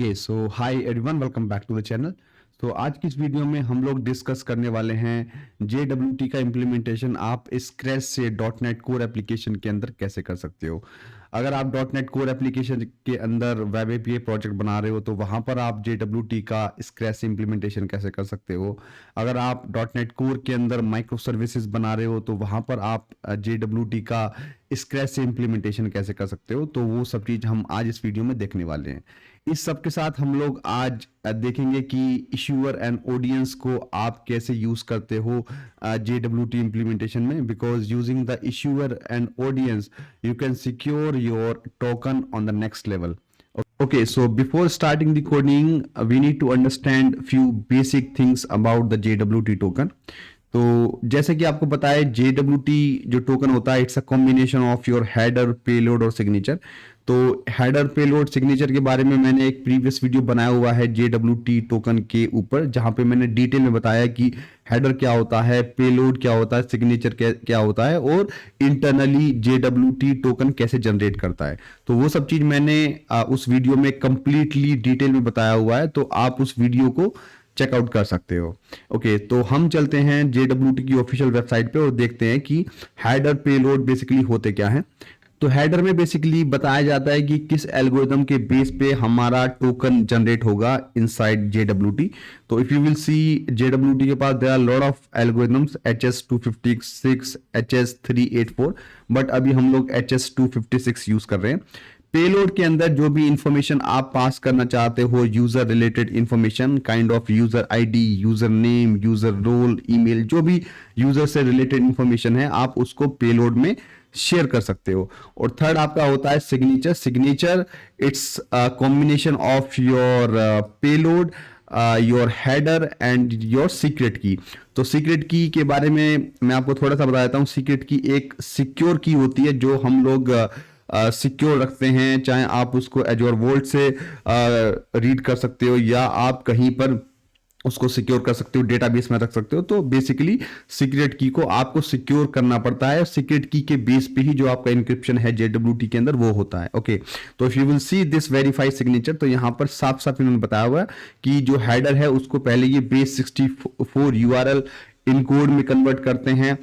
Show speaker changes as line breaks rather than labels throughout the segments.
So hi everyone, welcome back to the channel. तो आज की इस वीडियो में हम लोग डिस्कस करने वाले हैं JWT का इम्प्लीमेंटेशन आप स्क्रैच से डॉट नेट कोर एप्लीकेशन के अंदर कैसे कर सकते हो। अगर आप डॉट नेट कोर एप्लीकेशन के अंदर वेब एपीआई प्रोजेक्ट बना रहे हो तो वहाँ पर आप JWT का स्क्रैच से इम्प्लीमेंटेशन कैसे कर सकते हो। अगर आप डॉट नेट कोर के अंदर माइक्रो सर्विसेज बना रहे हो तो वहाँ पर आप JWT का स्क्रैच से इम्प्लीमेंटेशन कैसे कर सकते हो। तो वो सब चीज़ हम आज इस वीडियो में देखने वाले हैं। इस सब के साथ हम लोग आज देखेंगे कि इश्यूअर एंड ऑडियंस को आप कैसे यूज करते हो JWT इम्प्लीमेंटेशन में, because using the issuer and audience you can secure your token on the next level. Okay, so before starting the coding, we need to understand few basic things about the JWT token. तो जैसे कि आपको पता है JWT जो token होता है, it's a combination of your header, payload और सिग्नेचर। तो हेडर, पेलोड, सिग्नेचर के बारे में मैंने एक प्रीवियस वीडियो बनाया हुआ है JWT टोकन के ऊपर, जहां पे मैंने डिटेल में बताया कि हेडर क्या होता है, पेलोड क्या होता है, सिग्नेचर क्या होता है और इंटरनली JWT टोकन कैसे जनरेट करता है। तो वो सब चीज मैंने उस वीडियो में कंप्लीटली डिटेल में बताया हुआ है, तो आप उस वीडियो को चेकआउट कर सकते हो। ओके, तो हम चलते हैं JWT की ऑफिशियल वेबसाइट पे और देखते हैं कि हेडर, पेलोड बेसिकली होते क्या हैं। तो हेडर में बेसिकली बताया जाता है कि किस एल्गोरिदम के बेस पे हमारा टोकन जनरेट होगा इनसाइड JWT। तो if you will see JWT के पास there are lot of algorithms, HS256, HS384, but अभी हम लोग HS256 यूज कर रहे हैं। पेलोड के अंदर जो भी इंफॉर्मेशन आप पास करना चाहते हो, user related information, kind of user ID, user name, user role, email, जो भी यूजर से रिलेटेड इंफॉर्मेशन है आप उसको पेलोड में शेयर कर सकते हो। और थर्ड आपका होता है signature. Signature it's combination of your payload, your header and your secret की। तो सीक्रेट की के बारे में मैं आपको थोड़ा सा बता देता हूँ। सीक्रेट की एक सिक्योर की होती है जो हम लोग सिक्योर रखते हैं, चाहे आप उसको एजोर वोल्ट से रीड कर सकते हो या आप कहीं पर उसको सिक्योर कर सकते हो, डेटाबेस में रख सकते हो। तो बेसिकली सीक्रेट की को आपको सिक्योर करना पड़ता है, सीक्रेट की के बेस पे ही जो आपका इंक्रिप्शन है JWT के अंदर वो होता है। ओके, तो if you will see this verified signature, तो यहाँ पर साफ साफ इन्होंने बताया हुआ है कि जो हेडर है उसको पहले ये बेस 64 URL इनकोड में कन्वर्ट करते हैं,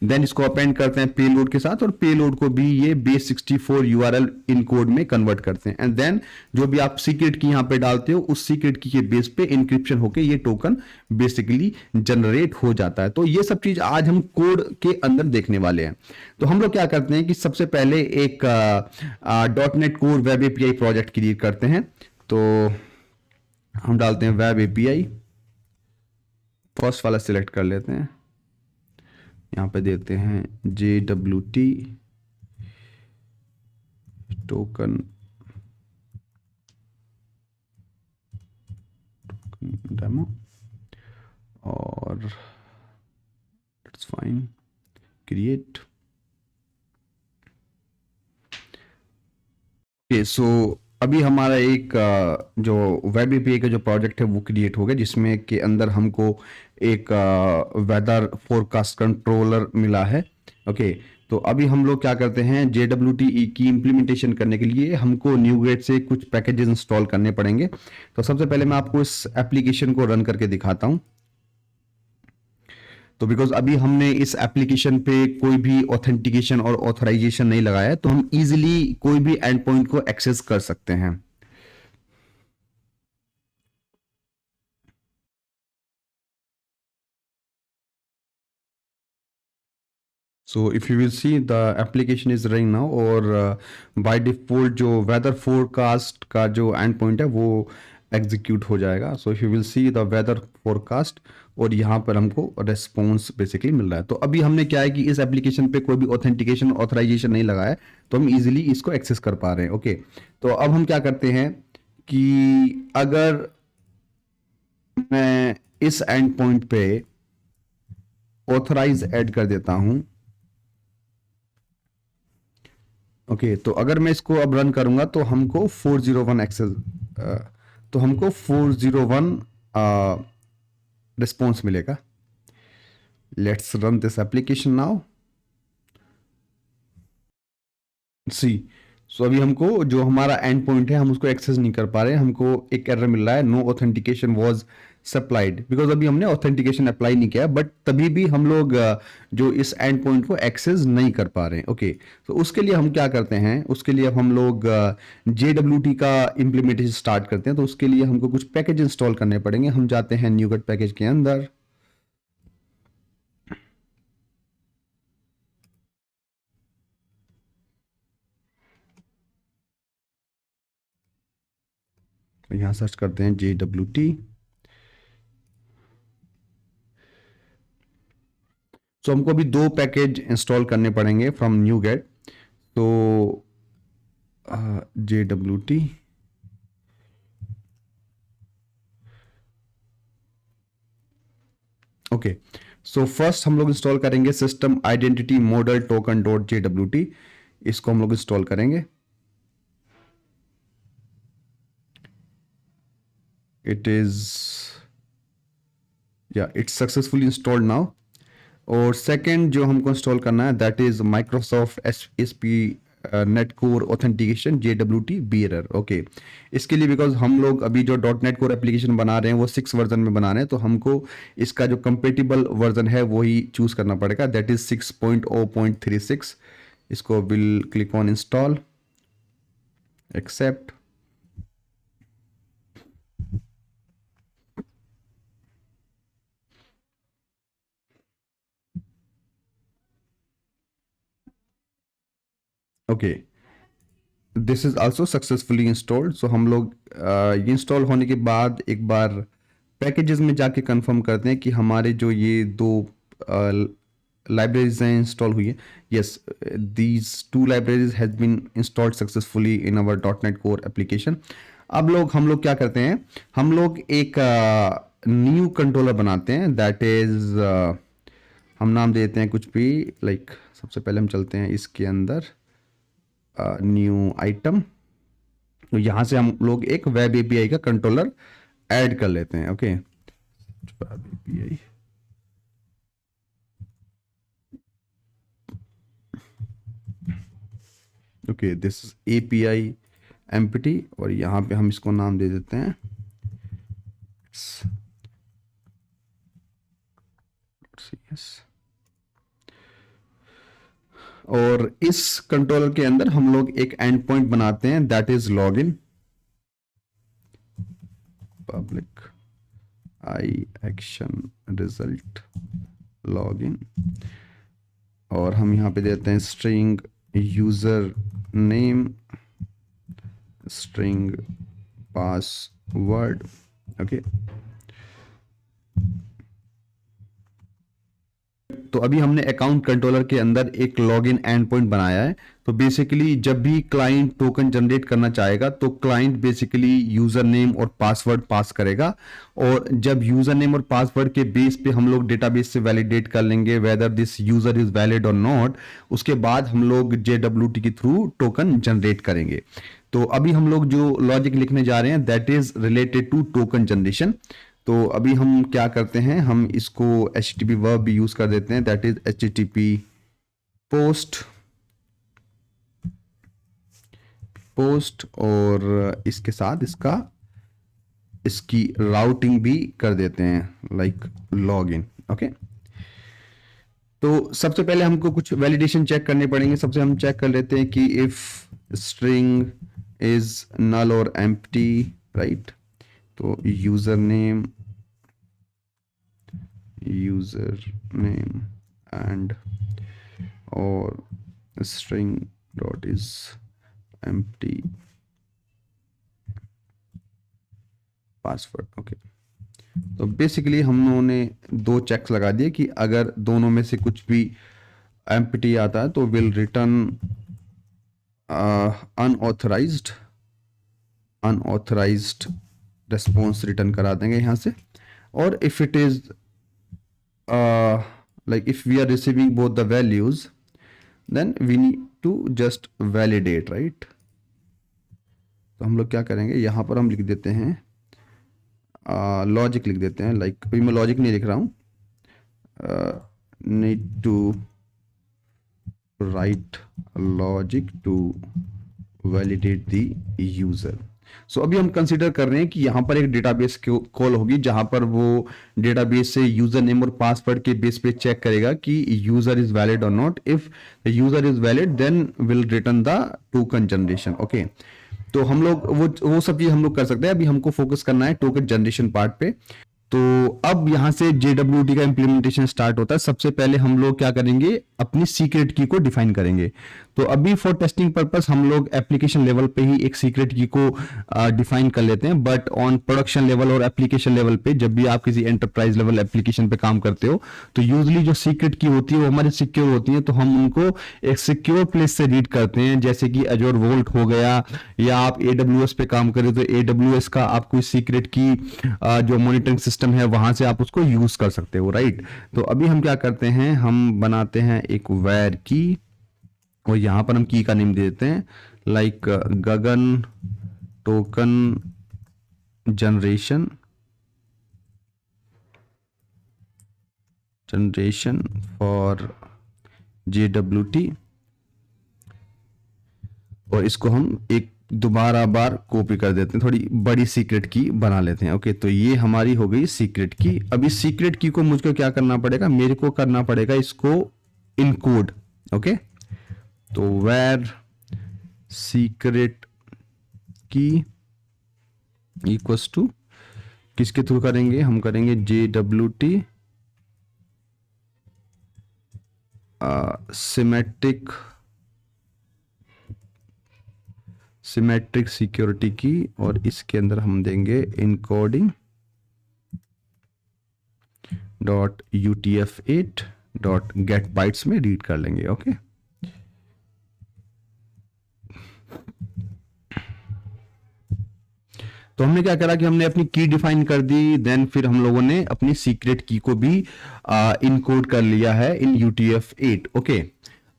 देन इसको अपेंड करते हैं पेलोड के साथ, और पेलोड को भी ये बेस 64 URL इनकोड में कन्वर्ट करते हैं, एंड देन जो भी आप सीक्रेट की यहाँ पे डालते हो उस सीक्रेट की के बेस पे इंक्रिप्शन होके ये टोकन बेसिकली जनरेट हो जाता है। तो ये सब चीज आज हम कोड के अंदर देखने वाले हैं। तो हम लोग क्या करते हैं कि सबसे पहले एक dot net core web API project create करते हैं। तो हम डालते हैं वेब एपीआई, फर्स्ट वाला सिलेक्ट कर लेते हैं, यहाँ पे देते हैं JWT टोकन डेमो, और इट्स फाइन, क्रिएट। ओके, सो अभी हमारा एक जो वेब एपीआई का जो प्रोजेक्ट है वो क्रिएट हो गया, जिसमें के अंदर हमको एक वेदर फोरकास्ट कंट्रोलर मिला है। ओके, तो अभी हम लोग क्या करते हैं, JWT की इम्प्लीमेंटेशन करने के लिए हमको न्यूग्रेड से कुछ पैकेजेस इंस्टॉल करने पड़ेंगे। तो सबसे पहले मैं आपको इस एप्लीकेशन को रन करके दिखाता हूँ। तो बिकॉज अभी हमने इस एप्लीकेशन पे कोई भी ऑथेंटिकेशन और ऑथराइजेशन नहीं लगाया है, तो हम इजीली कोई भी एंड पॉइंट को एक्सेस कर सकते हैं। So if you will see the application is running now, और बाय डिफॉल्ट जो वेदर फोरकास्ट का जो एंड पॉइंट है वो एग्जीक्यूट हो जाएगा। So if you will see the weather forecast, और यहाँ पर हमको रेस्पॉन्स बेसिकली मिल रहा है। तो अभी हमने क्या है कि इस एप्लीकेशन पे कोई भी ऑथेंटिकेशन ऑथराइजेशन नहीं लगाया है, तो हम इजीली इसको एक्सेस कर पा रहे हैं। ओके, तो अब हम क्या करते हैं कि अगर मैं इस एंड पॉइंट पे ऑथराइज ऐड कर देता हूं, ओके, तो अगर मैं इसको अब रन करूंगा तो हमको 401 एक्सेस, तो हमको 401 रिस्पॉन्स मिलेगा। Let's run this application now, see. So अभी हमको जो हमारा एंड पॉइंट है हम उसको एक्सेस नहीं कर पा रहे हैं, हमको एक एरर मिल रहा है, no authentication was supplied, because अभी हमने ऑथेंटिकेशन अप्लाई नहीं किया, बट तभी भी हम लोग जो इस एंड पॉइंट को एक्सेस नहीं कर पा रहे हैं। ओके, तो उसके लिए हम क्या करते हैं, उसके लिए अब हम लोग JWT का इम्प्लीमेंटेशन स्टार्ट करते हैं। तो उसके लिए हमको कुछ पैकेज इंस्टॉल करने पड़ेंगे। हम जाते हैं न्यूगेट पैकेज के अंदर, तो यहाँ सर्च करते हैं JWT। सो हमको अभी दो पैकेज इंस्टॉल करने पड़ेंगे फ्रॉम न्यूगेट। तो JWT, ओके, सो फर्स्ट हम लोग इंस्टॉल करेंगे system identity model token dot JWT। इसको हम लोग इंस्टॉल करेंगे। इट इज, या इट्स सक्सेसफुली इंस्टॉल्ड नाउ। और सेकंड जो हमको इंस्टॉल करना है that is Microsoft SP net core authentication JWT bearer. Okay, इसके लिए बिकॉज हम लोग अभी जो .NET कोर एप्लीकेशन बना रहे हैं वो 6 वर्जन में बना रहे हैं, तो हमको इसका जो कंपेटिबल वर्जन है वही चूज करना पड़ेगा, दैट इज 6.0.36। इसको will click on install, accept. Okay, this is also successfully installed. So हम लोग ये इंस्टॉल होने के बाद एक बार पैकेजेस में जाके कंफर्म करते हैं कि हमारे जो ये दो लाइब्रेरीज हैं इंस्टॉल हुई है। Yes, these two libraries has been installed successfully in our .NET core application. अब हम लोग क्या करते हैं, हम लोग एक न्यू कंट्रोलर बनाते हैं, दैट इज हम नाम दे देते हैं कुछ भी, लाइक सबसे पहले हम चलते हैं इसके अंदर न्यू आइटम। तो यहाँ से हम लोग एक वेब एपीआई का कंट्रोलर ऐड कर लेते हैं। Okay, web API, okay, this is API empty, और यहाँ पे हम इसको नाम दे देते हैं CS। और इस कंट्रोलर के अंदर हम लोग एक एंड पॉइंट बनाते हैं that is login, public I action result login, और हम यहाँ पे देते हैं string user name, string password. Okay, तो अभी हमने अकाउंट कंट्रोलर के अंदर एक लॉगिन एंड पॉइंट बनाया है। तो बेसिकली जब भी क्लाइंट टोकन जनरेट करना चाहेगा तो क्लाइंट बेसिकली यूजर नेम और पासवर्ड पास करेगा, और जब यूजर नेम और पासवर्ड के बेस पे हम लोग डेटाबेस से वैलिडेट कर लेंगे weather this user is valid और नॉट, उसके बाद हम लोग JWT के थ्रू टोकन जनरेट करेंगे। तो अभी हम लोग जो लॉजिक लिखने जा रहे हैं that is related to token generation. तो अभी हम क्या करते हैं, हम इसको HTTP वर्ब भी यूज कर देते हैं, दैट इज HTTP पोस्ट, और इसके साथ इसकी राउटिंग भी कर देते हैं लाइक लॉगिन। ओके, तो सबसे पहले हमको कुछ वैलिडेशन चेक करने पड़ेंगे। सबसे हम चेक कर लेते हैं कि इफ स्ट्रिंग इज नल और एम्प्टी, राइट। तो यूजर नेम एंड और string dot is empty password. Okay, तो बेसिकली हम लोगों ने दो चेक्स लगा दिए कि अगर दोनों में से कुछ भी एम्प्टी आता है तो will return unauthorized response return करा देंगे यहाँ से। और if it is like if we are receiving both the values then we need to just validate, right। तो हम लोग क्या करेंगे, यहाँ पर हम लिख देते हैं लॉजिक लिख देते हैं, लाइक अभी मैं लॉजिक नहीं लिख रहा हूँ, need to write logic to validate the user. So अभी हम कंसीडर कर रहे हैं कि यहाँ पर एक डेटाबेस कॉल होगी जहां पर वो डेटाबेस से यूजर नेम और पासवर्ड के बेस पे चेक करेगा कि यूजर इज वैलिड और not. If the user is valid then will return the token generation. Okay, तो हम लोग वो सब चीज हम लोग कर सकते हैं। अभी हमको फोकस करना है टोकन जनरेशन पार्ट पे। तो अब यहां से JWT का इंप्लीमेंटेशन स्टार्ट होता है। सबसे पहले हम लोग क्या करेंगे, अपनी सीक्रेट की को डिफाइन करेंगे। तो अभी फॉर टेस्टिंग पर्पस हम लोग एप्लीकेशन लेवल पे ही एक सीक्रेट की को डिफाइन कर लेते हैं, बट ऑन प्रोडक्शन लेवल और एप्लीकेशन लेवल पे जब भी आप किसी एंटरप्राइज लेवल एप्लीकेशन पे काम करते हो तो यूजली जो सीक्रेट की होती है वो हमारी सिक्योर होती है, तो हम उनको एक सिक्योर प्लेस से रीड करते हैं, जैसे कि अजोर वोल्ट हो गया, या आप AWS पे काम करें तो AWS का आप कोई सीक्रेट की जो मॉनिटरिंग सिस्टम है वहां से आप उसको यूज कर सकते हो, राइट। तो अभी हम क्या करते हैं, हम बनाते हैं एक वेर की, और यहां पर हम की का नेम दे देते हैं like Gagan token generation for JWT, और इसको हम एक दोबारा बार कॉपी कर देते हैं, थोड़ी बड़ी सीक्रेट की बना लेते हैं। ओके, तो ये हमारी हो गई सीक्रेट की। अभी सीक्रेट की को मुझको क्या करना पड़ेगा, मेरे को करना पड़ेगा इसको इनकोड। ओके, तो वेर सीक्रेट की इक्वल्स टू किसके थ्रू करेंगे, हम करेंगे JWT सिमेट्रिक सिक्योरिटी की, और इसके अंदर हम देंगे इनकोडिंग .utf8 .get बाइट्स में रीड कर लेंगे। ओके, तो हमने क्या करा कि हमने अपनी की डिफाइन कर दी, देन फिर हम लोगों ने अपनी सीक्रेट की को भी इनकोड कर लिया है इन UTF-8। ओके,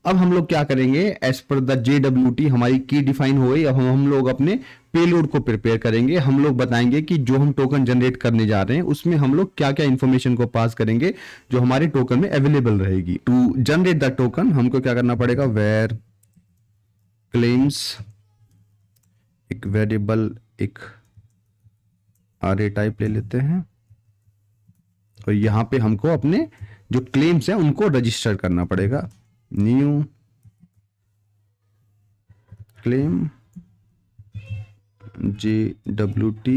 अब हम लोग क्या करेंगे, एज पर द JWT हमारी की डिफाइन हो गई। अब हम लोग अपने पेलोड को प्रिपेयर करेंगे। हम लोग बताएंगे कि जो हम टोकन जनरेट करने जा रहे हैं उसमें हम लोग क्या क्या इंफॉर्मेशन को पास करेंगे जो हमारे टोकन में अवेलेबल रहेगी। टू जनरेट द टोकन हमको क्या करना पड़ेगा, वेर क्लेम्स, एक वेरिएबल एक array टाइप ले लेते हैं, और यहां पे हमको अपने जो क्लेम्स हैं उनको रजिस्टर करना पड़ेगा। New claim JWT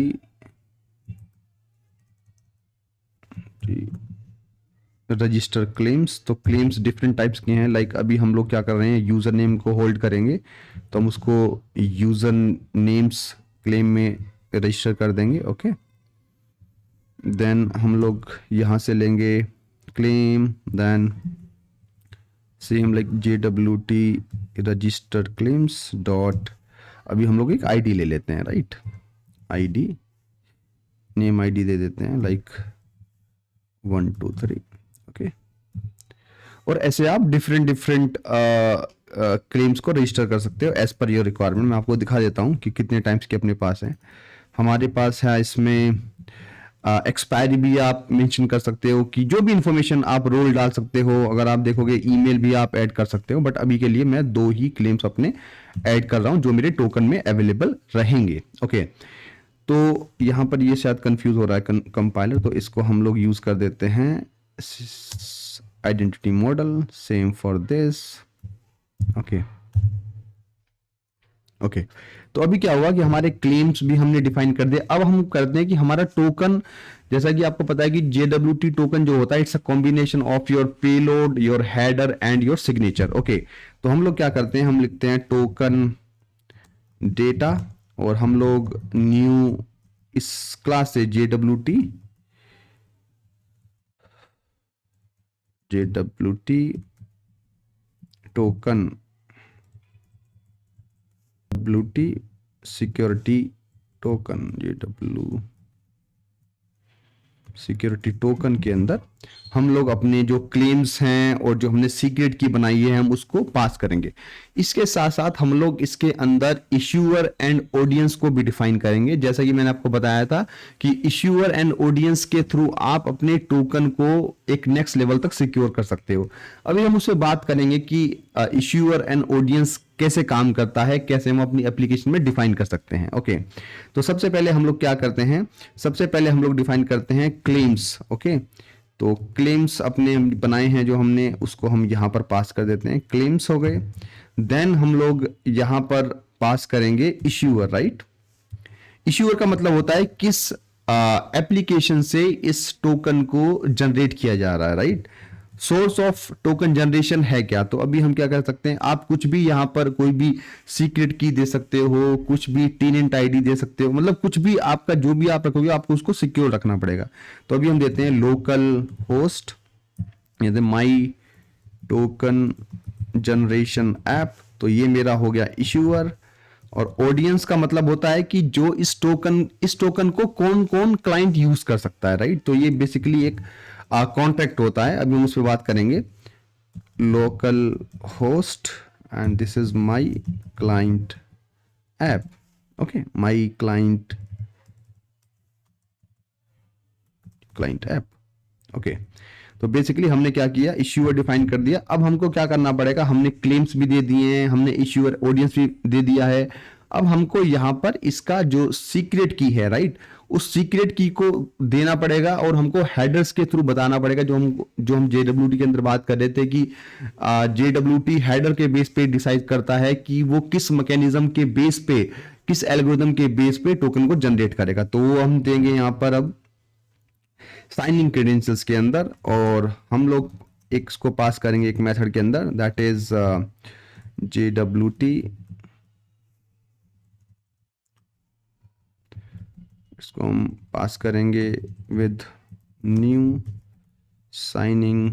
register claims. तो क्लेम्स डिफरेंट टाइप्स के हैं, लाइक अभी हम लोग क्या कर रहे हैं, यूजर नेम को होल्ड करेंगे तो हम उसको यूजर नेम्स क्लेम में रजिस्टर कर देंगे। ओके, देन हम लोग यहां से लेंगे claim, then same like JWT register claims dot, अभी हम लोग एक आईडी ले लेते हैं, राइट, आईडी नेम आईडी दे देते हैं लाइक 1 2 3। ओके, और ऐसे आप डिफरेंट क्लेम्स को रजिस्टर कर सकते हो एज पर योर रिक्वायरमेंट। मैं आपको दिखा देता हूँ कि कितने टाइम्स के अपने पास है। हमारे पास है इसमें एक्सपायरी भी आप मेंशन कर सकते हो, कि जो भी इंफॉर्मेशन आप रोल डाल सकते हो। अगर आप देखोगे ईमेल भी आप ऐड कर सकते हो, बट अभी के लिए मैं 2 ही क्लेम्स अपने ऐड कर रहा हूं जो मेरे टोकन में अवेलेबल रहेंगे। ओके, तो यहां पर ये शायद कंफ्यूज हो रहा है कंपाइलर, तो इसको हम लोग यूज कर देते हैं identity model, same for this. Okay okay, तो अभी क्या हुआ कि हमारे क्लेम्स भी हमने डिफाइन कर दिए। अब हम करते हैं कि हमारा टोकन, जैसा कि आपको पता है कि JWT टोकन जो होता है it's a combination of your payload, your header and your signature. Okay, तो हम लोग क्या करते हैं, हम लिखते हैं टोकन डेटा, और हम लोग न्यू इस क्लास से JWT token JWT security token, security token के अंदर हम लोग अपने जो क्लेम्स हैं और जो हमने सीक्रेट की बनाई है हम उसको पास करेंगे। इसके साथ साथ हम लोग इसके अंदर इश्यूअर एंड ऑडियंस को भी डिफाइन करेंगे। जैसा कि मैंने आपको बताया था कि इश्यूअर एंड ऑडियंस के थ्रू आप अपने टोकन को एक नेक्स्ट लेवल तक सिक्योर कर सकते हो। अभी हम उससे बात करेंगे कि इश्यूअर एंड ऑडियंस कैसे काम करता है, कैसे हम अपनी एप्लीकेशन में डिफाइन कर सकते हैं। ओके, तो सबसे पहले हम लोग क्या करते हैं, सबसे पहले हम लोग डिफाइन करते हैं क्लेम्स। ओके, तो क्लेम्स अपने बनाए हैं जो हमने, उसको हम यहाँ पर पास कर देते हैं, क्लेम्स हो गए। देन हम लोग यहाँ पर पास करेंगे इश्यूअर, राइट। इश्यूअर का मतलब होता है किस एप्लीकेशन से इस टोकन को जनरेट किया जा रहा है, right. Source of token generation है क्या, तो अभी हम क्या कर सकते हैं, आप कुछ भी यहाँ पर कोई भी सीक्रेट की दे सकते हो, कुछ भी टीनेंट आईडी दे सकते हो, मतलब कुछ भी आपका जो भी आप रखोगे आपको उसको सिक्योर रखना पड़ेगा। तो अभी हम देते हैं लोकल होस्ट, माई टोकन जनरेशन ऐप, तो ये मेरा हो गया इश्यूअर। और ऑडियंस का मतलब होता है कि जो इस टोकन को कौन कौन क्लाइंट यूज कर सकता है, राइट। तो ये बेसिकली एक कॉन्ट्रैक्ट होता है, अभी हम उस पर बात करेंगे। Local host and this is my client app. Okay, my client app. Okay, तो बेसिकली हमने क्या किया, इश्यूअर डिफाइन कर दिया। अब हमको क्या करना पड़ेगा, हमने क्लेम्स भी दे दिए हैं, हमने इश्यूअर ऑडियंस भी दे दिया है। अब हमको यहाँ पर इसका जो सीक्रेट की है, राइट, उस सीक्रेट की को देना पड़ेगा और हमको हेडर्स के थ्रू बताना पड़ेगा। जो हम JWT के अंदर बात कर रहे थे कि JWT हेडर के बेस पे डिसाइड करता है कि वो किस मैकेनिज्म के बेस पे, किस एल्गोरिथम के बेस पे टोकन को जनरेट करेगा। तो वो हम देंगे यहाँ पर अब साइनिंग क्रेडेंशियल्स के अंदर, और हम लोग एक इसको पास करेंगे एक मेथड के अंदर, दैट इज JWT, इसको हम पास करेंगे विद न्यू साइनिंग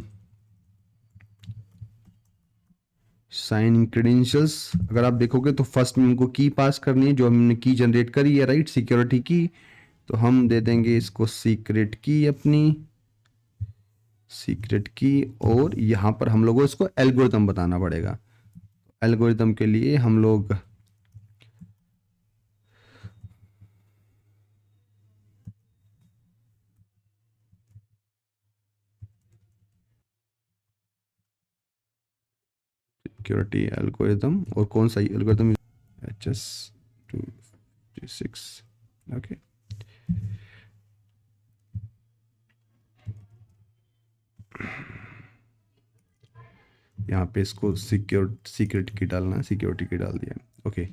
क्रेडेंशियल्स। अगर आप देखोगे तो फर्स्ट में हमको की पास करनी है, जो हमने की जनरेट करी है, राइट, सिक्योरिटी की। तो हम दे देंगे इसको सीक्रेट की, अपनी सीक्रेट की, और यहां पर हम लोगों को इसको एल्गोरिथम बताना पड़ेगा। एल्गोरिथम के लिए हम लोग सिक्योरिटी एल्गोरिथम, और कौन सा एल्गोरिथम, HS256। ओके, यहाँ पे इसको सीक्रेट की डालना है, सिक्योरिटी की डाल दिया। ओके,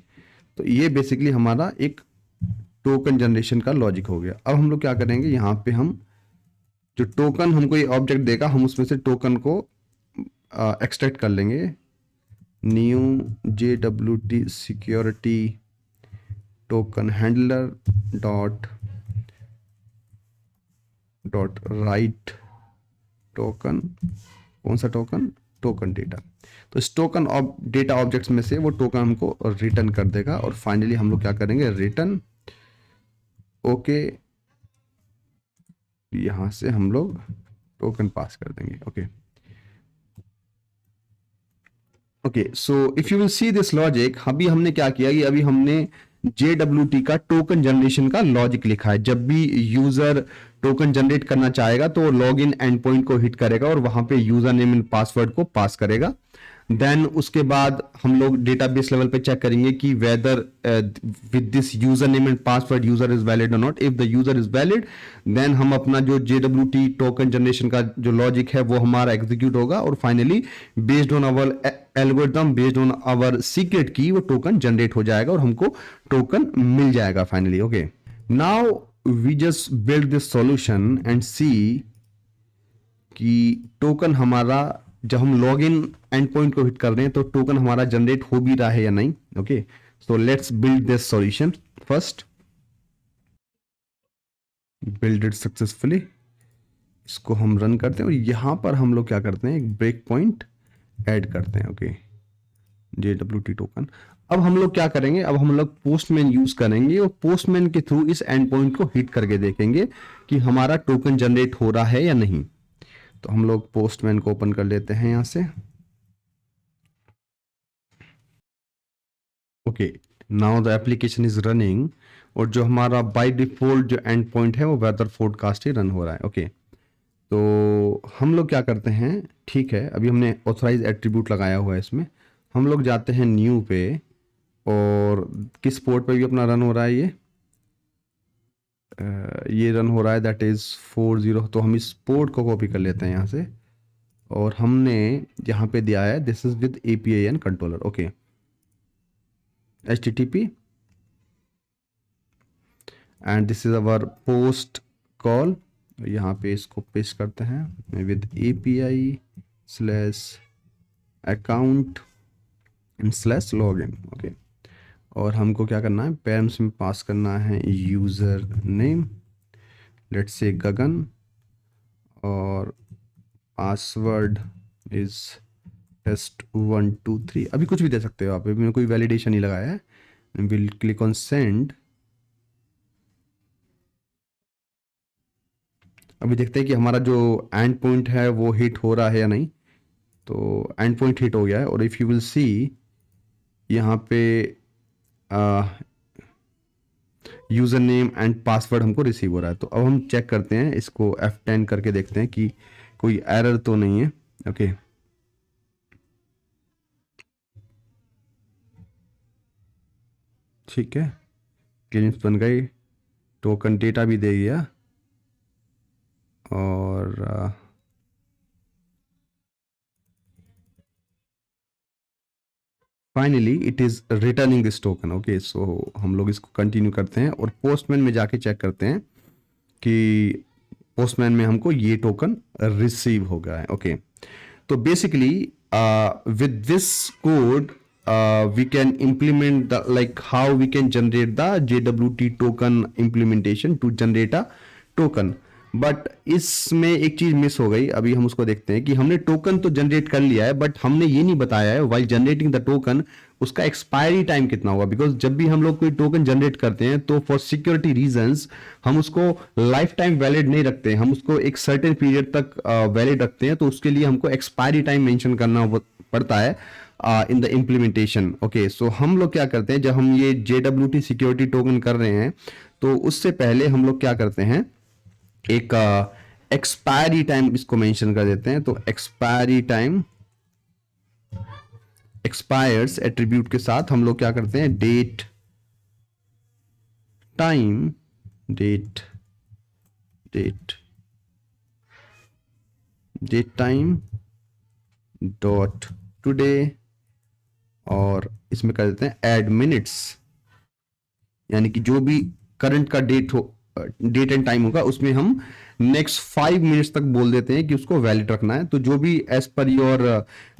तो ये बेसिकली हमारा एक टोकन जनरेशन का लॉजिक हो गया। अब हम लोग क्या करेंगे, यहाँ पे हम जो टोकन हमको ये ऑब्जेक्ट देगा, हम उसमें से टोकन को एक्सट्रैक्ट कर लेंगे। New JWT security token handler dot right token, कौन सा टोकन डेटा। तो इस टोकन डेटा ऑब्जेक्ट्स में से वो टोकन हमको रिटर्न कर देगा, और फाइनली हम लोग क्या करेंगे, रिटर्न। ओके, यहां से हम लोग टोकन पास कर देंगे। Okay, okay, so if you will see this logic, अभी हमने क्या किया कि अभी हमने JWT का टोकन जनरेशन का लॉजिक लिखा है। जब भी यूजर टोकन जनरेट करना चाहेगा तो लॉगिन एंड पॉइंट को हिट करेगा और वहां पे यूजर नेम एंड पासवर्ड को पास करेगा। देन उसके बाद हम लोग डेटाबेस लेवल पे चेक करेंगे कि whether with this user name and password user is valid और not. If the user is valid, then हम अपना जो JWT टोकन जनरेशन का जो लॉजिक है वो हमारा एग्जीक्यूट होगा, और finally based on our algorithm, based on our secret key, वो टोकन जनरेट हो जाएगा और हमको टोकन मिल जाएगा finally. Okay, now we just build this solution and see कि टोकन हमारा, जब हम लॉग इन एंड पॉइंट को हिट कर रहे हैं तो टोकन हमारा जनरेट हो भी रहा है या नहीं। Okay, so let's build this solution first, build it successfully. इसको हम रन करते हैं और यहां पर हम लोग क्या करते हैं, एक ब्रेक पॉइंट ऐड करते हैं। Okay, JWT token. अब हम लोग क्या करेंगे, अब हम लोग पोस्टमैन यूज करेंगे और पोस्टमैन के थ्रू इस एंड पॉइंट को हिट करके देखेंगे कि हमारा टोकन जनरेट हो रहा है या नहीं। तो हम लोग पोस्टमैन को ओपन कर लेते हैं यहां से। Okay, now the application is running, और जो हमारा बाय डिफॉल्ट जो एंड पॉइंट है वो वेदर फोरकास्ट ही रन हो रहा है। ओके, तो हम लोग क्या करते हैं, ठीक है, अभी हमने ऑथराइज एट्रीब्यूट लगाया हुआ है इसमें, हम लोग जाते हैं न्यू पे, और किस पोर्ट पे भी अपना रन हो रहा है ये रन हो रहा है, दैट इज़ 40। तो हम इस पोर्ट को कॉपी कर लेते हैं यहाँ से, और हमने यहाँ पे दिया है this is with API and controller. Okay, HTTP and this is our post call. यहाँ पे इसको पेस्ट करते हैं with API slash account slash log in. Okay, और हमको क्या करना है, पैरम्स में पास करना है यूज़र नेम, लेट्स से गगन, और पासवर्ड इज test123। अभी कुछ भी दे सकते हो आप, अभी मैंने कोई वैलिडेशन नहीं लगाया है। Will click on send. अभी देखते हैं कि हमारा जो एंड पॉइंट है वो हिट हो रहा है या नहीं। तो एंड पॉइंट हिट हो गया है, और इफ़ यू विल सी यहाँ पे यूज़र नेम एंड पासवर्ड हमको रिसीव हो रहा है। तो अब हम चेक करते हैं, इसको F10 करके देखते हैं कि कोई एरर तो नहीं है। ओके, ठीक है, क्लियरेंस बन गई, टोकन डेटा भी दे दिया, और finally it is returning this token. Okay, so हम लोग इसको कंटिन्यू करते हैं और पोस्टमैन में जाके चेक करते हैं कि पोस्टमैन में हमको ये टोकन रिसीव हो गया है। ओके, तो basically with this code we can implement the like how we can generate the JWT token implementation to generate a token। But इसमें एक चीज मिस हो गई, अभी हम उसको देखते हैं कि हमने टोकन तो जनरेट कर लिया है, बट हमने ये नहीं बताया है वाइल जनरेटिंग द टोकन उसका एक्सपायरी टाइम कितना होगा। बिकॉज जब भी हम लोग कोई टोकन जनरेट करते हैं तो फॉर सिक्योरिटी रीजंस हम उसको लाइफ टाइम वैलिड नहीं रखते हैं, हम उसको एक सर्टेन पीरियड तक वैलिड रखते हैं। तो उसके लिए हमको एक्सपायरी टाइम मेंशन करना पड़ता है in the implementation. Okay, so हम लोग क्या करते हैं, जब हम ये JWT सिक्योरिटी टोकन कर रहे हैं तो उससे पहले हम लोग क्या करते हैं, एक एक्सपायरी टाइम इसको मेंशन कर देते हैं। तो एक्सपायरी टाइम एक्सपायर्स एट्रीब्यूट के साथ हम लोग क्या करते हैं, date time date date date time dot today, और इसमें कर देते हैं ऐड मिनट्स, यानी कि जो भी करंट का डेट एंड टाइम होगा उसमें हम नेक्स्ट 5 मिनट्स तक बोल देते हैं कि उसको वैलिड रखना है। तो जो भी एज पर योर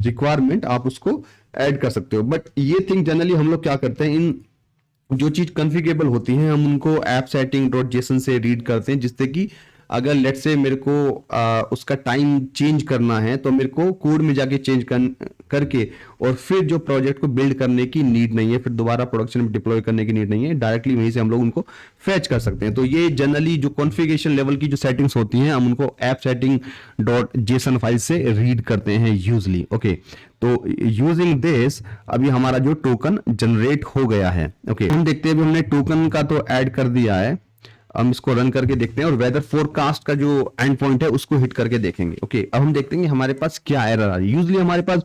रिक्वायरमेंट आप उसको ऐड कर सकते हो। बट ये थिंग जनरली हम लोग क्या करते हैं, इन जो चीज कॉन्फ़िगरेबल होती है हम उनको ऐप सेटिंग डॉट जेसन से रीड करते हैं, जिससे कि अगर लेट से मेरे को उसका टाइम चेंज करना है तो मेरे को कोड में जाके चेंज करके और फिर जो प्रोजेक्ट को बिल्ड करने की नीड नहीं है, फिर दोबारा प्रोडक्शन में डिप्लॉय करने की नीड नहीं है, डायरेक्टली वहीं से हम लोग उनको फैच कर सकते हैं। तो ये जनरली जो कॉन्फ़िगरेशन लेवल की जो सेटिंग्स होती हैं हम उनको app setting dot JSON file से रीड करते हैं यूजली। ओके, तो यूजिंग दिस अभी हमारा जो टोकन जनरेट हो गया है। ओके, हम देखते हैं, अभी हमने टोकन का तो ऐड कर दिया है, हम इसको रन करके देखते हैं और वेदर फोरकास्ट का जो एंड पॉइंट है उसको हिट करके देखेंगे। ओके, अब हम देखते हैं कि हमारे पास क्या एरर आ रही है। यूजली हमारे पास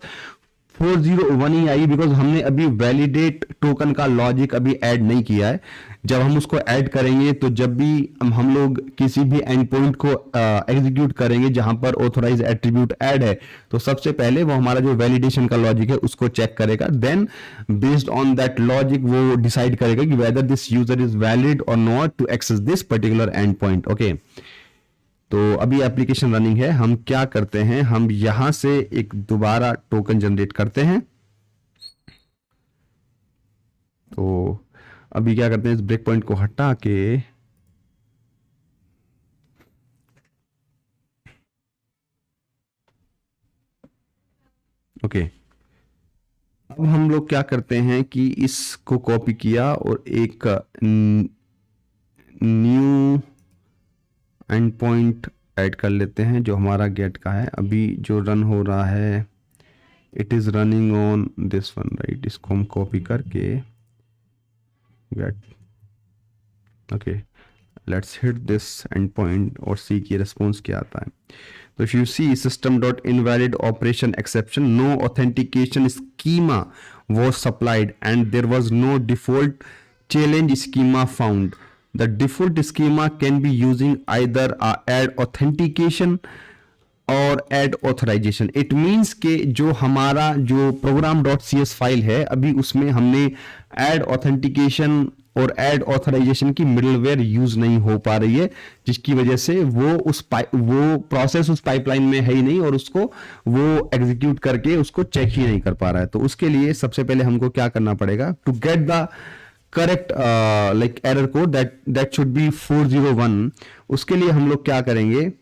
401 ही आई, बिकॉज हमने अभी वैलिडेट टोकन का लॉजिक अभी ऐड नहीं किया है। जब हम उसको ऐड करेंगे तो जब भी हम लोग किसी भी एंड पॉइंट को एग्जीक्यूट करेंगे जहां पर ऑथोराइज एट्रीब्यूट ऐड है, तो सबसे पहले वो हमारा जो वैलिडेशन का लॉजिक है उसको चेक करेगा। Then based on that logic वो डिसाइड करेगा कि whether this user is valid और not to access this particular end point. Okay, तो अभी एप्लीकेशन रनिंग है। हम क्या करते हैं, हम यहां से एक दोबारा टोकन जनरेट करते हैं। तो अभी क्या करते हैं, इस ब्रेक पॉइंट को हटा के ओके, अब हम लोग क्या करते हैं कि इसको कॉपी किया और एक न्यू एंड पॉइंट ऐड कर लेते हैं जो हमारा गेट का है। अभी जो रन हो रहा है it is running on this one, right. इसको हम कॉपी करके get, okay, let's hit this end point और सी की रिस्पॉन्स क्या आता है। तो if you see system dot invalid operation exception, no authentication schema was supplied and there was no default challenge schema found. The default schema can be using either add authentication और add authorization. It means के जो हमारा जो program dot C S file है अभी उसमें हमने add authentication और ऐड ऑथराइजेशन की मिडलवेयर यूज नहीं हो पा रही है, जिसकी वजह से वो प्रोसेस उस पाइपलाइन में है ही नहीं और उसको वो एग्जीक्यूट करके उसको चेक ही नहीं कर पा रहा है. तो उसके लिए सबसे पहले हमको क्या करना पड़ेगा to get the correct like error code that should be 401. उसके लिए हम लोग क्या करेंगे,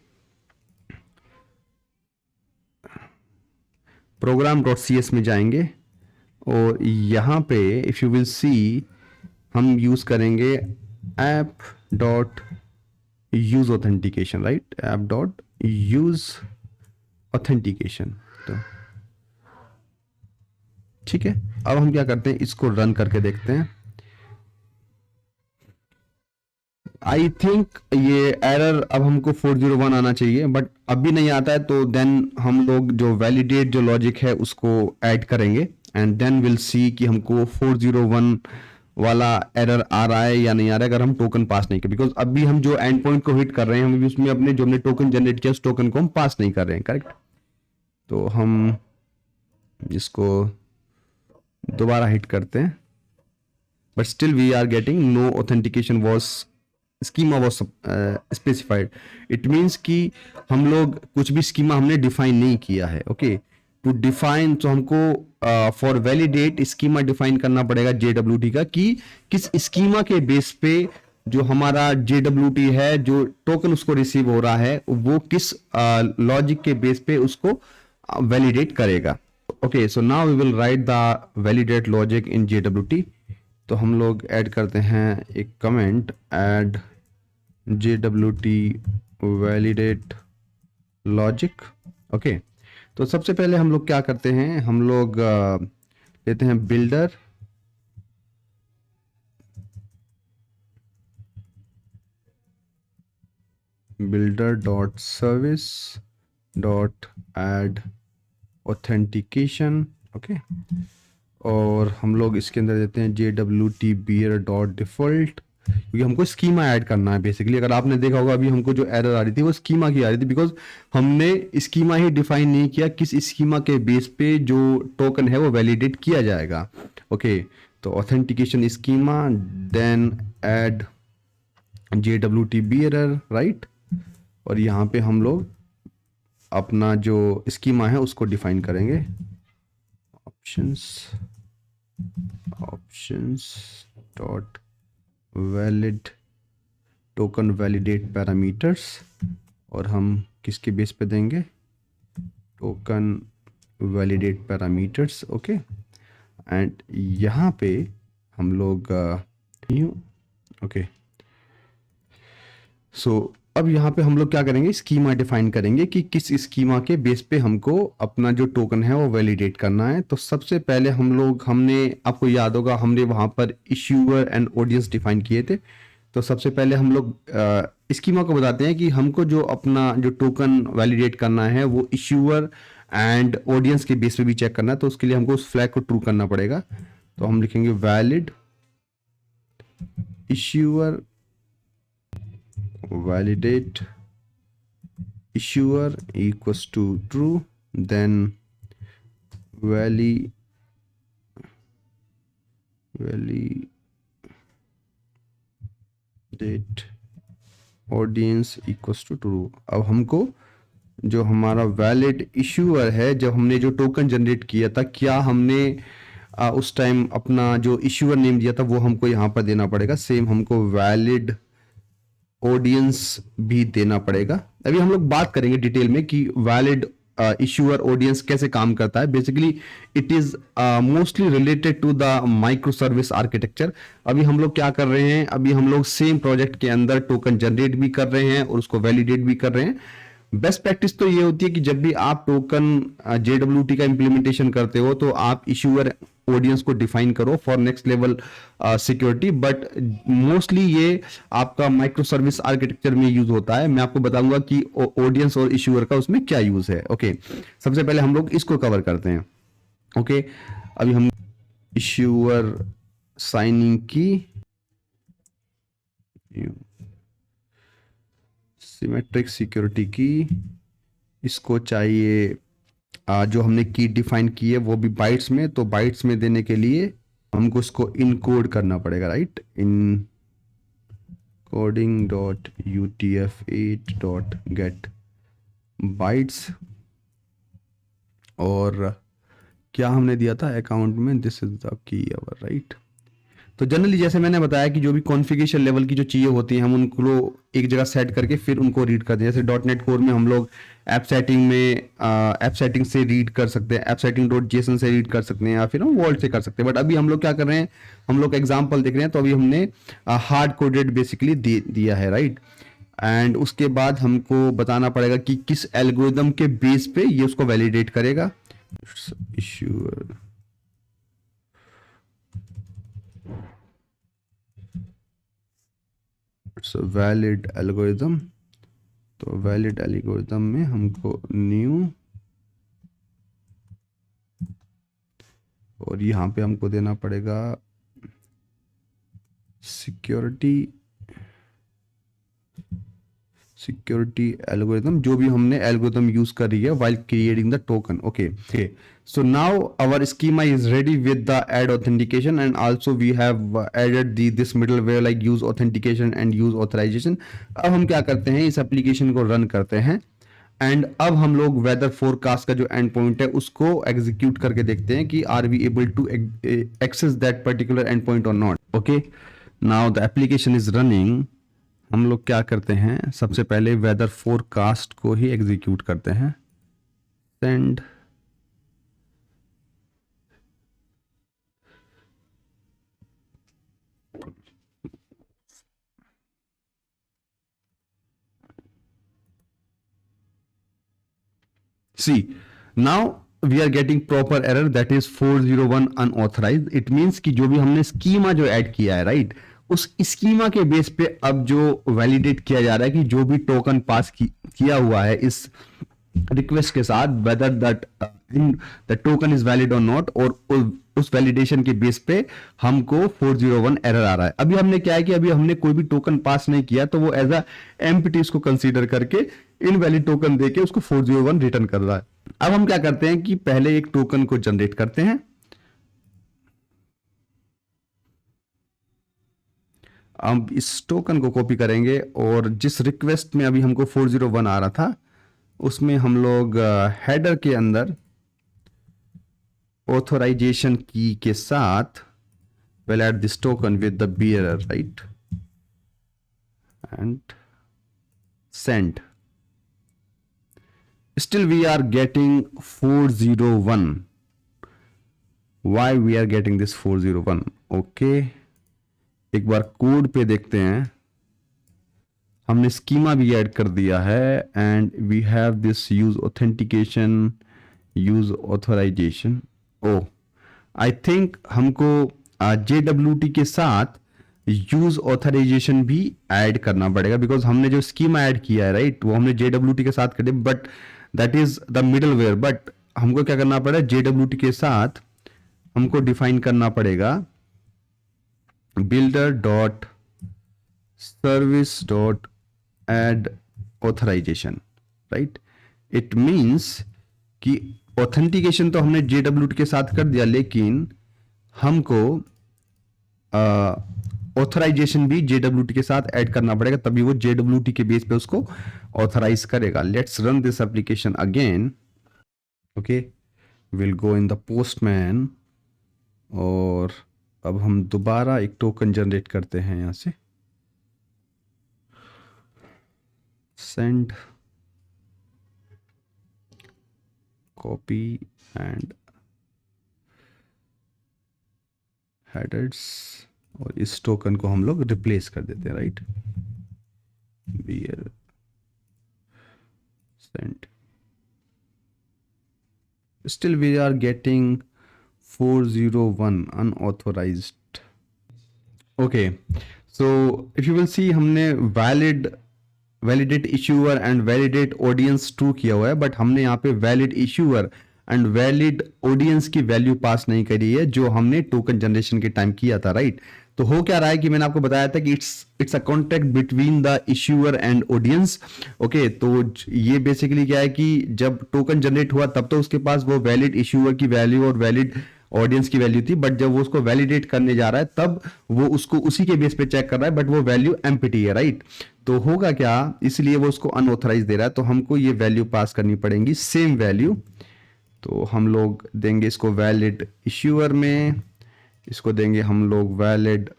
program.cs में जाएंगे और यहाँ पे इफ यू विल सी हम यूज करेंगे app.use authentication, right, app.use authentication. तो ठीक है, अब हम क्या करते हैं, इसको रन करके देखते हैं. आई थिंक ये एरर अब हमको 401 आना चाहिए, बट अभी नहीं आता है. तो देन हम लोग जो वैलिडेट जो लॉजिक है उसको ऐड करेंगे एंड देन विल सी कि हमको 401 वाला एरर आ रहा है या नहीं आ रहा है अगर हम टोकन पास नहीं कर. बिकॉज अभी हम जो एंड पॉइंट को हिट कर रहे हैं हम उसमें अपने जो हमने टोकन जनरेट किया उस टोकन को हम पास नहीं कर रहे हैं. करेक्ट. तो हम इसको दोबारा हिट करते हैं but still we are getting no authentication was schema was specified. It means कि हम लोग कुछ भी स्कीमा हमने डिफाइन नहीं किया है. ओके, टू डिफाइन तो हमको फॉर वैलिडेट स्कीमा डिफाइन करना पड़ेगा JWT का कि किस स्कीमा के बेस पे जो हमारा JWT है जो टोकन उसको रिसीव हो रहा है वो किस लॉजिक के बेस पे उसको वैलिडेट करेगा. Okay, so now we will write the validate logic in JWT. तो हम लोग ऐड करते हैं एक comment, add JWT validate logic. Okay, तो सबसे पहले हम लोग क्या करते हैं, हम लोग लेते हैं builder dot service dot add authentication. Okay, और हम लोग इसके अंदर देते हैं JWT beer डॉट डिफॉल्ट, क्योंकि हमको स्कीमा ऐड करना है. बेसिकली अगर आपने देखा होगा अभी हमको जो एरर आ रही थी वो स्कीमा की आ रही थी बिकॉज हमने स्कीमा ही डिफाइन नहीं किया किस स्कीमा के बेस पे जो टोकन है वो वैलिडेट किया जाएगा. ओके, तो authentication schema then add JWT bearer, right. और यहाँ पे हम लोग अपना जो स्कीमा है उसको डिफाइन करेंगे. options dot valid token validate parameters, और हम किसके बेस पे देंगे, token validate parameters. Okay, and यहाँ पे हम लोग ओके, सो अब यहाँ पे हम लोग क्या करेंगे, स्कीमा डिफाइन करेंगे कि किस स्कीमा के बेस पे हमको अपना जो टोकन है वो वैलिडेट करना है. तो सबसे पहले हमने आपको याद होगा हमने वहाँ पर इश्यूअर एंड ऑडियंस डिफाइन किए थे. तो सबसे पहले हम लोग स्कीमा को बताते हैं कि हमको जो अपना जो टोकन वैलिडेट करना है वो इश्यूअर एंड ऑडियंस के बेस पे भी चेक करना है. तो उसके लिए हमको उस फ्लैग को ट्रू करना पड़ेगा. तो हम लिखेंगे valid issuer validate issuer equals to true, then validate audience equals to true. अब हमको जो हमारा वैलिड इश्यूअर है, जब हमने जो टोकन जनरेट किया था, क्या हमने उस टाइम अपना जो इश्यूअर नेम दिया था वो हमको यहाँ पर देना पड़ेगा. सेम हमको वैलिड ऑडियंस भी देना पड़ेगा. अभी हम लोग बात करेंगे डिटेल में कि वैलिड इश्यूअर ऑडियंस कैसे काम करता है. Basically it is mostly related to the micro service architecture. अभी हम लोग क्या कर रहे हैं, अभी हम लोग सेम प्रोजेक्ट के अंदर टोकन जनरेट भी कर रहे हैं और उसको वैलिडेट भी कर रहे हैं. बेस्ट प्रैक्टिस तो ये होती है कि जब भी आप टोकन JWT का इंप्लीमेंटेशन करते हो तो आप इश्यूअर ऑडियंस को डिफाइन करो for next level security, but mostly ये आपका माइक्रो सर्विस आर्किटेक्चर में यूज होता है। मैं आपको बताऊंगा कि ऑडियंस और इश्यूअर का उसमें क्या यूज है। ओके, सबसे पहले हम लोग इसको कवर करते हैं। ओके, अभी हम इश्यूअर साइनिंग की सिमेट्रिक सिक्योरिटी की, इसको चाहिए जो हमने की डिफाइन की है वो भी बाइट्स में, तो बाइट्स में देने के लिए हमको इसको इनकोड करना पड़ेगा, right. In coding dot utf8 dot gate bytes, और क्या हमने दिया था अकाउंट में, this is the key our, right. तो जनरली जैसे मैंने बताया कि जो भी कॉन्फ़िगरेशन लेवल की जो चीज़ें होती हैं हम उनको एक जगह सेट करके फिर उनको रीड करते हैं। जैसे डॉट नेट कोर में हम लोग ऐप सेटिंग में ऐप सेटिंग से रीड कर सकते हैं, ऐप सेटिंग डॉट जेसन से रीड कर सकते हैं, या फिर हम वॉल्ट से कर सकते हैं। बट अभी हम लोग क्या कर रहे हैं, हम लोग एग्जाम्पल देख रहे हैं, तो अभी हमने हार्ड कोडेड बेसिकली दिया है, राइट। एंड उसके बाद हमको बताना पड़ेगा कि किस एल्गोरिदम के बेस पे ये उसको वैलिडेट करेगा। इश्यू वैलिड एल्गोरिदम, तो वैलिड एल्गोरिदम में हमको न्यू, और यहाँ पे हमको देना पड़ेगा सिक्योरिटी एल्गोरिदम, जो भी हमने एल्गोरिदम यूज करी है while creating the token. Okay, so now our schema is ready with the add authentication, and also we have added this middleware like use authentication and use authorization. अब हम क्या करते हैं, इस एप्लीकेशन को run करते हैं, एंड अब हम लोग वेदर फोरकास्ट का जो एंड पॉइंट है उसको एग्जीक्यूट करके देखते हैं कि are we able to access that particular end point और not. Okay, now the application is running. हम लोग क्या करते हैं, सबसे पहले वेदर फोरकास्ट को ही एग्जीक्यूट करते हैं। Send see, now we are getting proper error that is 401 unauthorized. It means कि जो भी हमने स्कीमा जो ऐड किया है, राइट, उस स्कीमा के बेस पे अब जो वैलिडेट किया जा रहा है कि जो भी टोकन पास किया हुआ है इस रिक्वेस्ट के साथ, whether that the token is valid और नॉट, और उस वैलिडेशन के बेस पे हमको 401 एरर आ रहा है। अभी हमने क्या है कि अभी हमने कोई भी टोकन पास नहीं किया, तो वो एज अ एम्प्टी उसको कंसीडर करके इनवैलिड टोकन देके उसको 401 रिटर्न कर रहा है। अब हम क्या करते हैं कि पहले एक टोकन को जनरेट करते हैं। अब इस टोकन को कॉपी करेंगे, और जिस रिक्वेस्ट में अभी हमको 401 आ रहा था उसमें हम लोग हेडर के अंदर ऑथराइजेशन की के साथ we'll add this token with the bearer, right, and send. Still we are getting 401. Why we are getting this 401? Okay, एक बार कोड पे देखते हैं। हमने स्कीमा भी ऐड कर दिया है, and we have this use authentication, use authorization. Oh, I think हमको JWT के साथ यूज ऑथराइजेशन भी ऐड करना पड़ेगा, बिकॉज हमने जो स्कीमा ऐड किया है, राइट, वो हमने JWT के साथ कर दिया, but that is the middleware. But हमको क्या करना पड़ेगा, JWT के साथ हमको डिफाइन करना पड़ेगा builder dot service dot add authorization, right. It means कि ऑथेंटिकेशन तो हमने JWT के साथ कर दिया, लेकिन हमको ऑथराइजेशन भी JWT के साथ ऐड करना पड़ेगा, तभी वो JWT के बेस पे उसको ऑथराइज करेगा। Let's run this application again. Okay, will go in the postman, और अब हम दोबारा एक टोकन जनरेट करते हैं यहां से। सेंड कॉपी एंड हेडर्स, और इस टोकन को हम लोग रिप्लेस कर देते हैं, right. Bearer send, still we are getting 401 unauthorized. Okay, so if you will see हमने validate issuer and validate audience true किया हुआ है, बट हमने यहाँ पे valid issuer and valid audience की वैल्यू पास नहीं करी है जो हमने टोकन जनरेशन के टाइम किया था, राइट? तो हो क्या रहा है कि मैंने आपको बताया था कि it's a contact between the issuer and audience. Okay, तो ये बेसिकली क्या है कि जब टोकन जनरेट हुआ तब तो उसके पास वो वैलिड इश्यूअर की वैल्यू और वैलिड ऑडियंस की वैल्यू थी, बट जब वो उसको वैलिडेट करने जा रहा है तब वो उसको उसी के बेस पे चेक कर रहा है, बट वो वैल्यू एम्प्टी है, राइट? तो होगा क्या, इसलिए वो उसको अनऑथराइज दे रहा है, तो हमको ये वैल्यू पास करनी पड़ेगी, सेम वैल्यू। तो हम लोग देंगे इसको वैलिड इश्यूअर में, इसको देंगे हम लोग वैलिड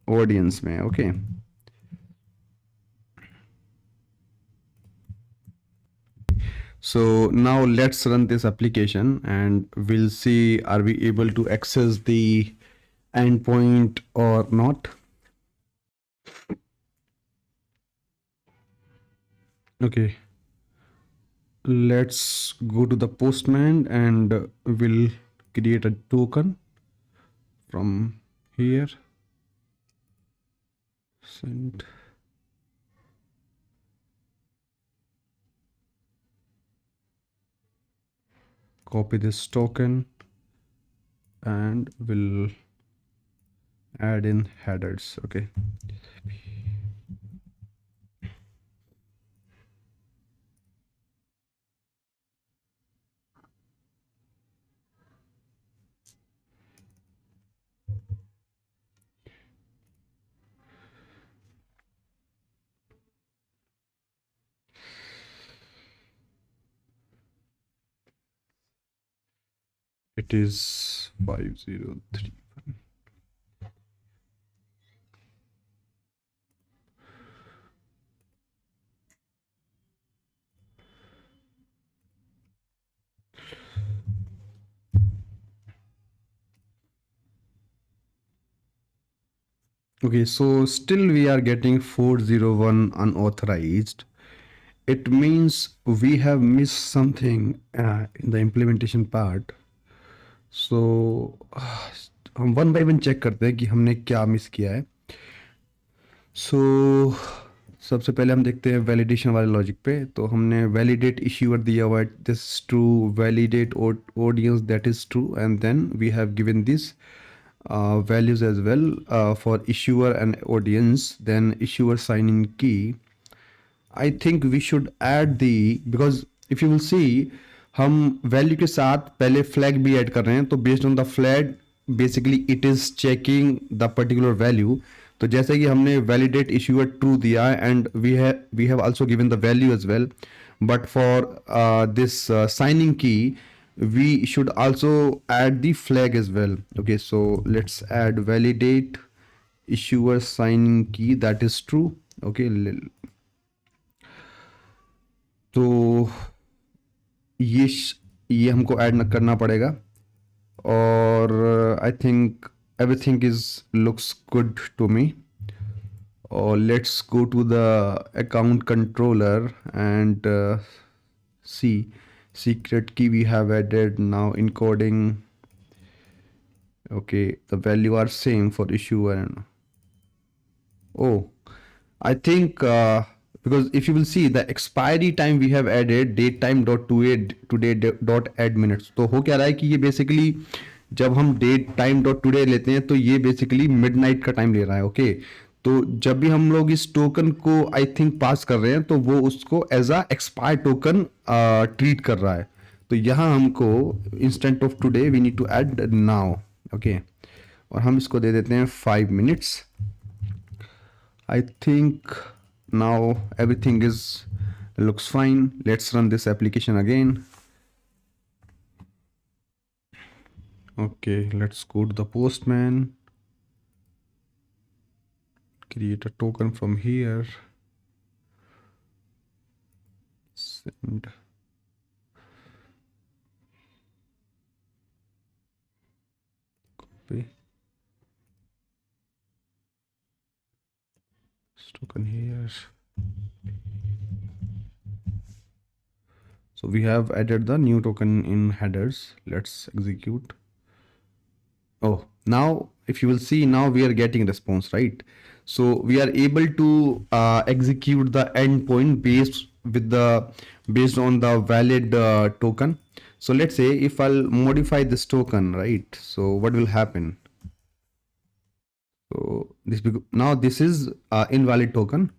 ऑडियंस में। Okay, so now let's run this application and we'll see are we able to access the endpoint or not. Okay, let's go to the postman and we'll create a token from here. Send. Copy this token and we'll add in headers. Okay, it is 503. Okay, so still we are getting 401 unauthorized. It means we have missed something in the implementation part. So हम one by one check करते हैं कि हमने क्या miss किया है। सो सबसे पहले हम देखते हैं वैलिडेशन वाले लॉजिक पे। तो हमने वैलिडेट इश्यूअर दिया हुआ है, this true, validate audience, that is true, and then we have given this values as well for issuer and audience. Then issuer sign in key, I think we should add the, because if you will see हम value के साथ पहले flag भी add कर रहे हैं, तो based on the flag basically it is checking the particular value. तो जैसे कि हमने वैलिडेट इश्यूअर ट्रू दिया है and we have also given the value as well, but for this signing key we should also add the flag as well. Okay, so let's add validate issuer signing key, that is true. Okay, तो ये हमको add करना पड़ेगा, और I think everything is looks good to me. और let's go to the account controller and see secret key we have added now encoding. Okay, the value are same for issue and oh, I think because if you will see the expiry time we have added date time dot today dot add minutes। तो हो क्या रहा है कि ये basically जब हम date time dot today लेते हैं तो ये बेसिकली मिडनाइट का टाइम ले रहा है। ओके, तो जब भी हम लोग इस टोकन को आई थिंक पास कर रहे हैं तो वो उसको as a expire token treat कर रहा है। तो यहाँ हमको instant of today we need to add now. Okay, और हम इसको दे देते हैं 5 minutes। I think now everything is looks fine. Let's run this application again. Okay, let's go to the postman, create a token from here, send. Copy this token here, So we have added the new token in headers. Let's execute. Oh, now if you will see, now we are getting response, right? So we are able to execute the endpoint based on the valid token. So let's say if I'll modify this token, right? So what will happen? So now this is invalid token.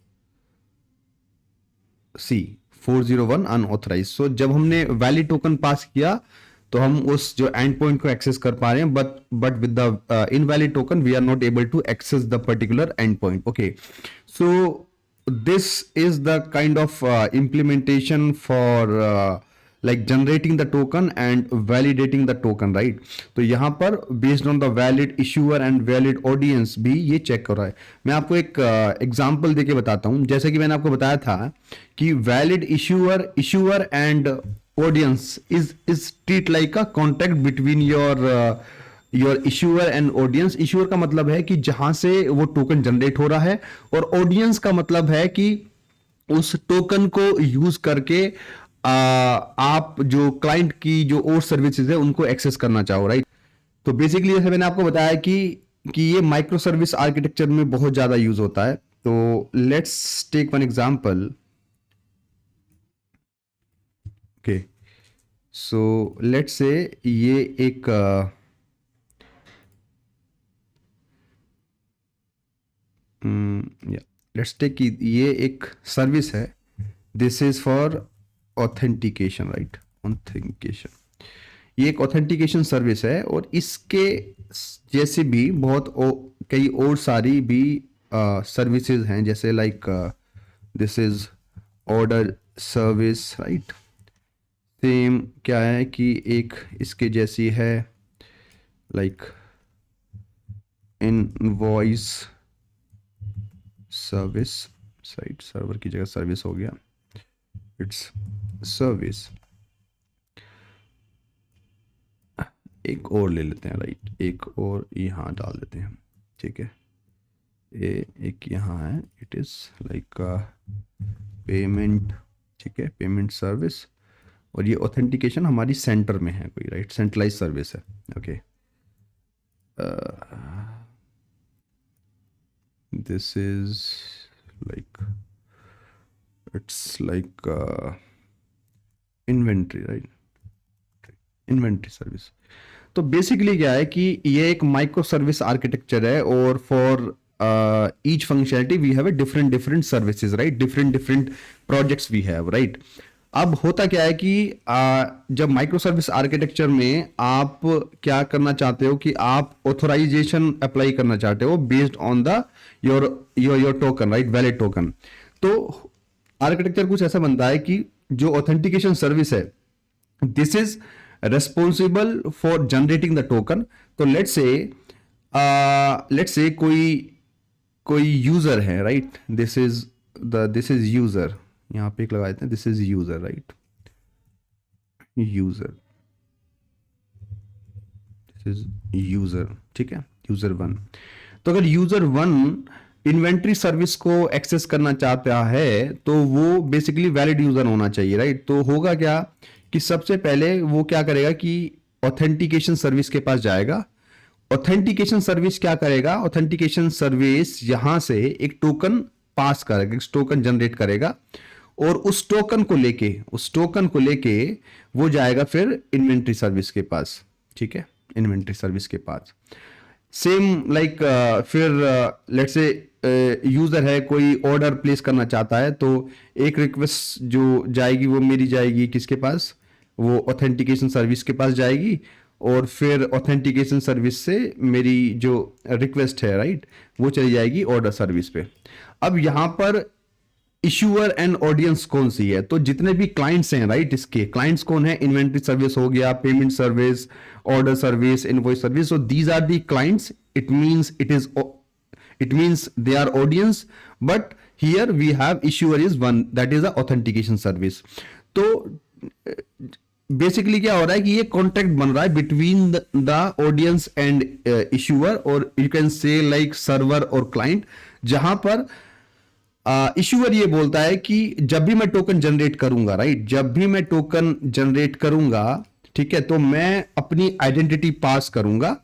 C 401 unauthorized. So जब हमने valid token पास किया तो हम उस जो end point को access कर पा रहे हैं, but with the invalid token we are not able to access the particular end point. Okay, so this is the kind of implementation for like generating the token and validating the token, right? तो यहाँ पर based on the valid issuer and valid audience भी ये check कर रहा है. मैं आपको एक एग्जांपल देके बताता हूँ. जैसे कि मैंने आपको बताया था कि valid issuer and audience is treat like a contact between your issuer and audience. issuer का मतलब है कि जहां से वो टोकन जनरेट हो रहा है, और audience का मतलब है कि उस टोकन को यूज करके आप जो क्लाइंट की जो और सर्विसेज है उनको एक्सेस करना चाहो, राइट? तो बेसिकली जैसे मैंने आपको बताया कि ये माइक्रो सर्विस आर्किटेक्चर में बहुत ज्यादा यूज होता है. तो let's take one example. Okay, so let's say ये एक लेट्स टेक कि ये एक सर्विस है. This is for authentication, right? Authentication, ये एक ऑथेंटिकेशन सर्विस है, और इसके जैसे भी कई और सारी भी सर्विसेज हैं, जैसे like this is order service, right? Same क्या है कि एक इसके जैसी है like invoice service, site server की जगह सर्विस हो गया, इट्स सर्विस. एक और ले लेते हैं, राइट? एक और यहाँ डाल देते हैं, ठीक है? एक यहाँ है, इट इज लाइक पेमेंट, ठीक है? Payment service. और ये ऑथेंटिकेशन हमारी सेंटर में है कोई, राइट? सेंट्रलाइज सर्विस है. Okay, this is like it's like inventory, right? Inventory service. तो बेसिकली क्या है कि ये एक माइक्रो सर्विस आर्किटेक्चर है, और for each functionality we have a different services, right? Different projects we have, right? अब होता क्या है कि जब माइक्रो सर्विस आर्किटेक्चर में आप क्या करना चाहते हो कि आप ऑथोराइजेशन अप्लाई करना चाहते हो based on the your token, right? Valid token. तो आर्किटेक्चर कुछ ऐसा बनता है कि जो ऑथेंटिकेशन सर्विस है, this is responsible for generating the token. तो लेट्स से कोई यूजर है, राइट? This is user. यहाँ पे एक लगा देते हैं, this is user, right? User, this is user, ठीक है? यूजर 1. तो अगर यूजर 1 इन्वेंट्री सर्विस को एक्सेस करना चाहता है तो वो बेसिकली वैलिड यूजर होना चाहिए, राइट? तो होगा क्या कि सबसे पहले वो क्या करेगा कि ऑथेंटिकेशन सर्विस के पास जाएगा. ऑथेंटिकेशन सर्विस क्या करेगा? ऑथेंटिकेशन सर्विस यहां से एक टोकन पास करेगा, एक टोकन जनरेट करेगा, और उस टोकन को लेके वो जाएगा फिर इन्वेंट्री सर्विस के पास, ठीक है? इन्वेंट्री सर्विस के पास सेम लाइक फिर लेट्स से यूजर है, कोई ऑर्डर प्लेस करना चाहता है, तो एक रिक्वेस्ट जो जाएगी वो मेरी जाएगी किसके पास? वो ऑथेंटिकेशन सर्विस के पास जाएगी, और फिर ऑथेंटिकेशन सर्विस से मेरी जो रिक्वेस्ट है, राइट, वो चली जाएगी ऑर्डर सर्विस पे. अब यहां पर इशूअर एंड ऑडियंस कौन सी है? तो जितने भी क्लाइंट्स हैं, राइट, इसके क्लाइंट्स कौन है? इन्वेंट्री सर्विस हो गया, payment service, order service, invoice service. So these are the clients. It means they are audience, but here we have issuer is one, that is the authentication service. तो basically क्या हो रहा है कि ये contract बन रहा है between the audience and issuer, और you can say like server और क्लाइंट, जहां पर इशूअर ये बोलता है कि जब भी मैं टोकन जनरेट करूंगा, राइट, जब भी मैं टोकन जनरेट करूंगा, ठीक है, तो मैं अपनी आइडेंटिटी पास करूंगा,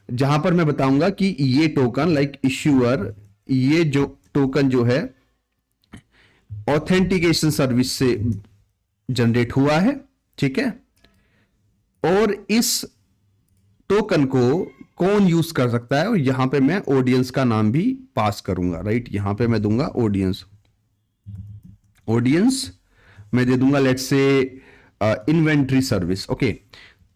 जहां पर मैं बताऊंगा कि ये टोकन लाइक इशूअर, ये जो टोकन जो है ऑथेंटिकेशन सर्विस से जनरेट हुआ है, ठीक है, और इस टोकन को कौन यूज कर सकता है, और यहां पे मैं ऑडियंस का नाम भी पास करूंगा, राइट, यहां पे मैं दूंगा ऑडियंस। ऑडियंस मैं दे दूंगा let's say inventory service, okay.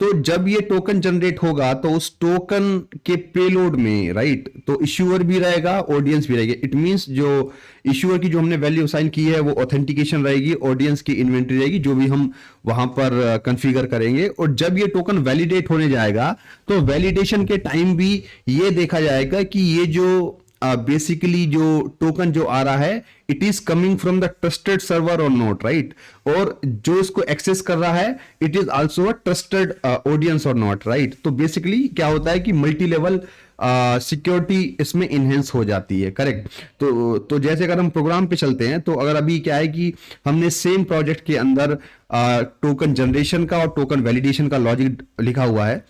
तो जब ये टोकन जनरेट होगा तो उस टोकन के पेलोड में, राइट, तो इश्यूअर भी रहेगा, ऑडियंस भी रहेगी। इट मींस जो इश्यूअर की जो हमने वैल्यू असाइन की है वो ऑथेंटिकेशन रहेगी, ऑडियंस की इन्वेंट्री रहेगी, जो भी हम वहां पर कॉन्फ़िगर करेंगे। और जब ये टोकन वैलिडेट होने जाएगा तो वैलिडेशन के टाइम भी ये देखा जाएगा कि ये जो बेसिकली जो टोकन जो आ रहा है it is coming from the trusted server और नॉट, राइट, और जो इसको एक्सेस कर रहा है it is also a trusted audience और नॉट, राइट। तो बेसिकली क्या होता है कि मल्टी लेवल सिक्योरिटी इसमें इनहेंस हो जाती है, करेक्ट। तो जैसे अगर हम प्रोग्राम पे चलते हैं, तो अगर अभी क्या है कि हमने सेम प्रोजेक्ट के अंदर टोकन जनरेशन का और टोकन वैलिडेशन का लॉजिक लिखा हुआ है,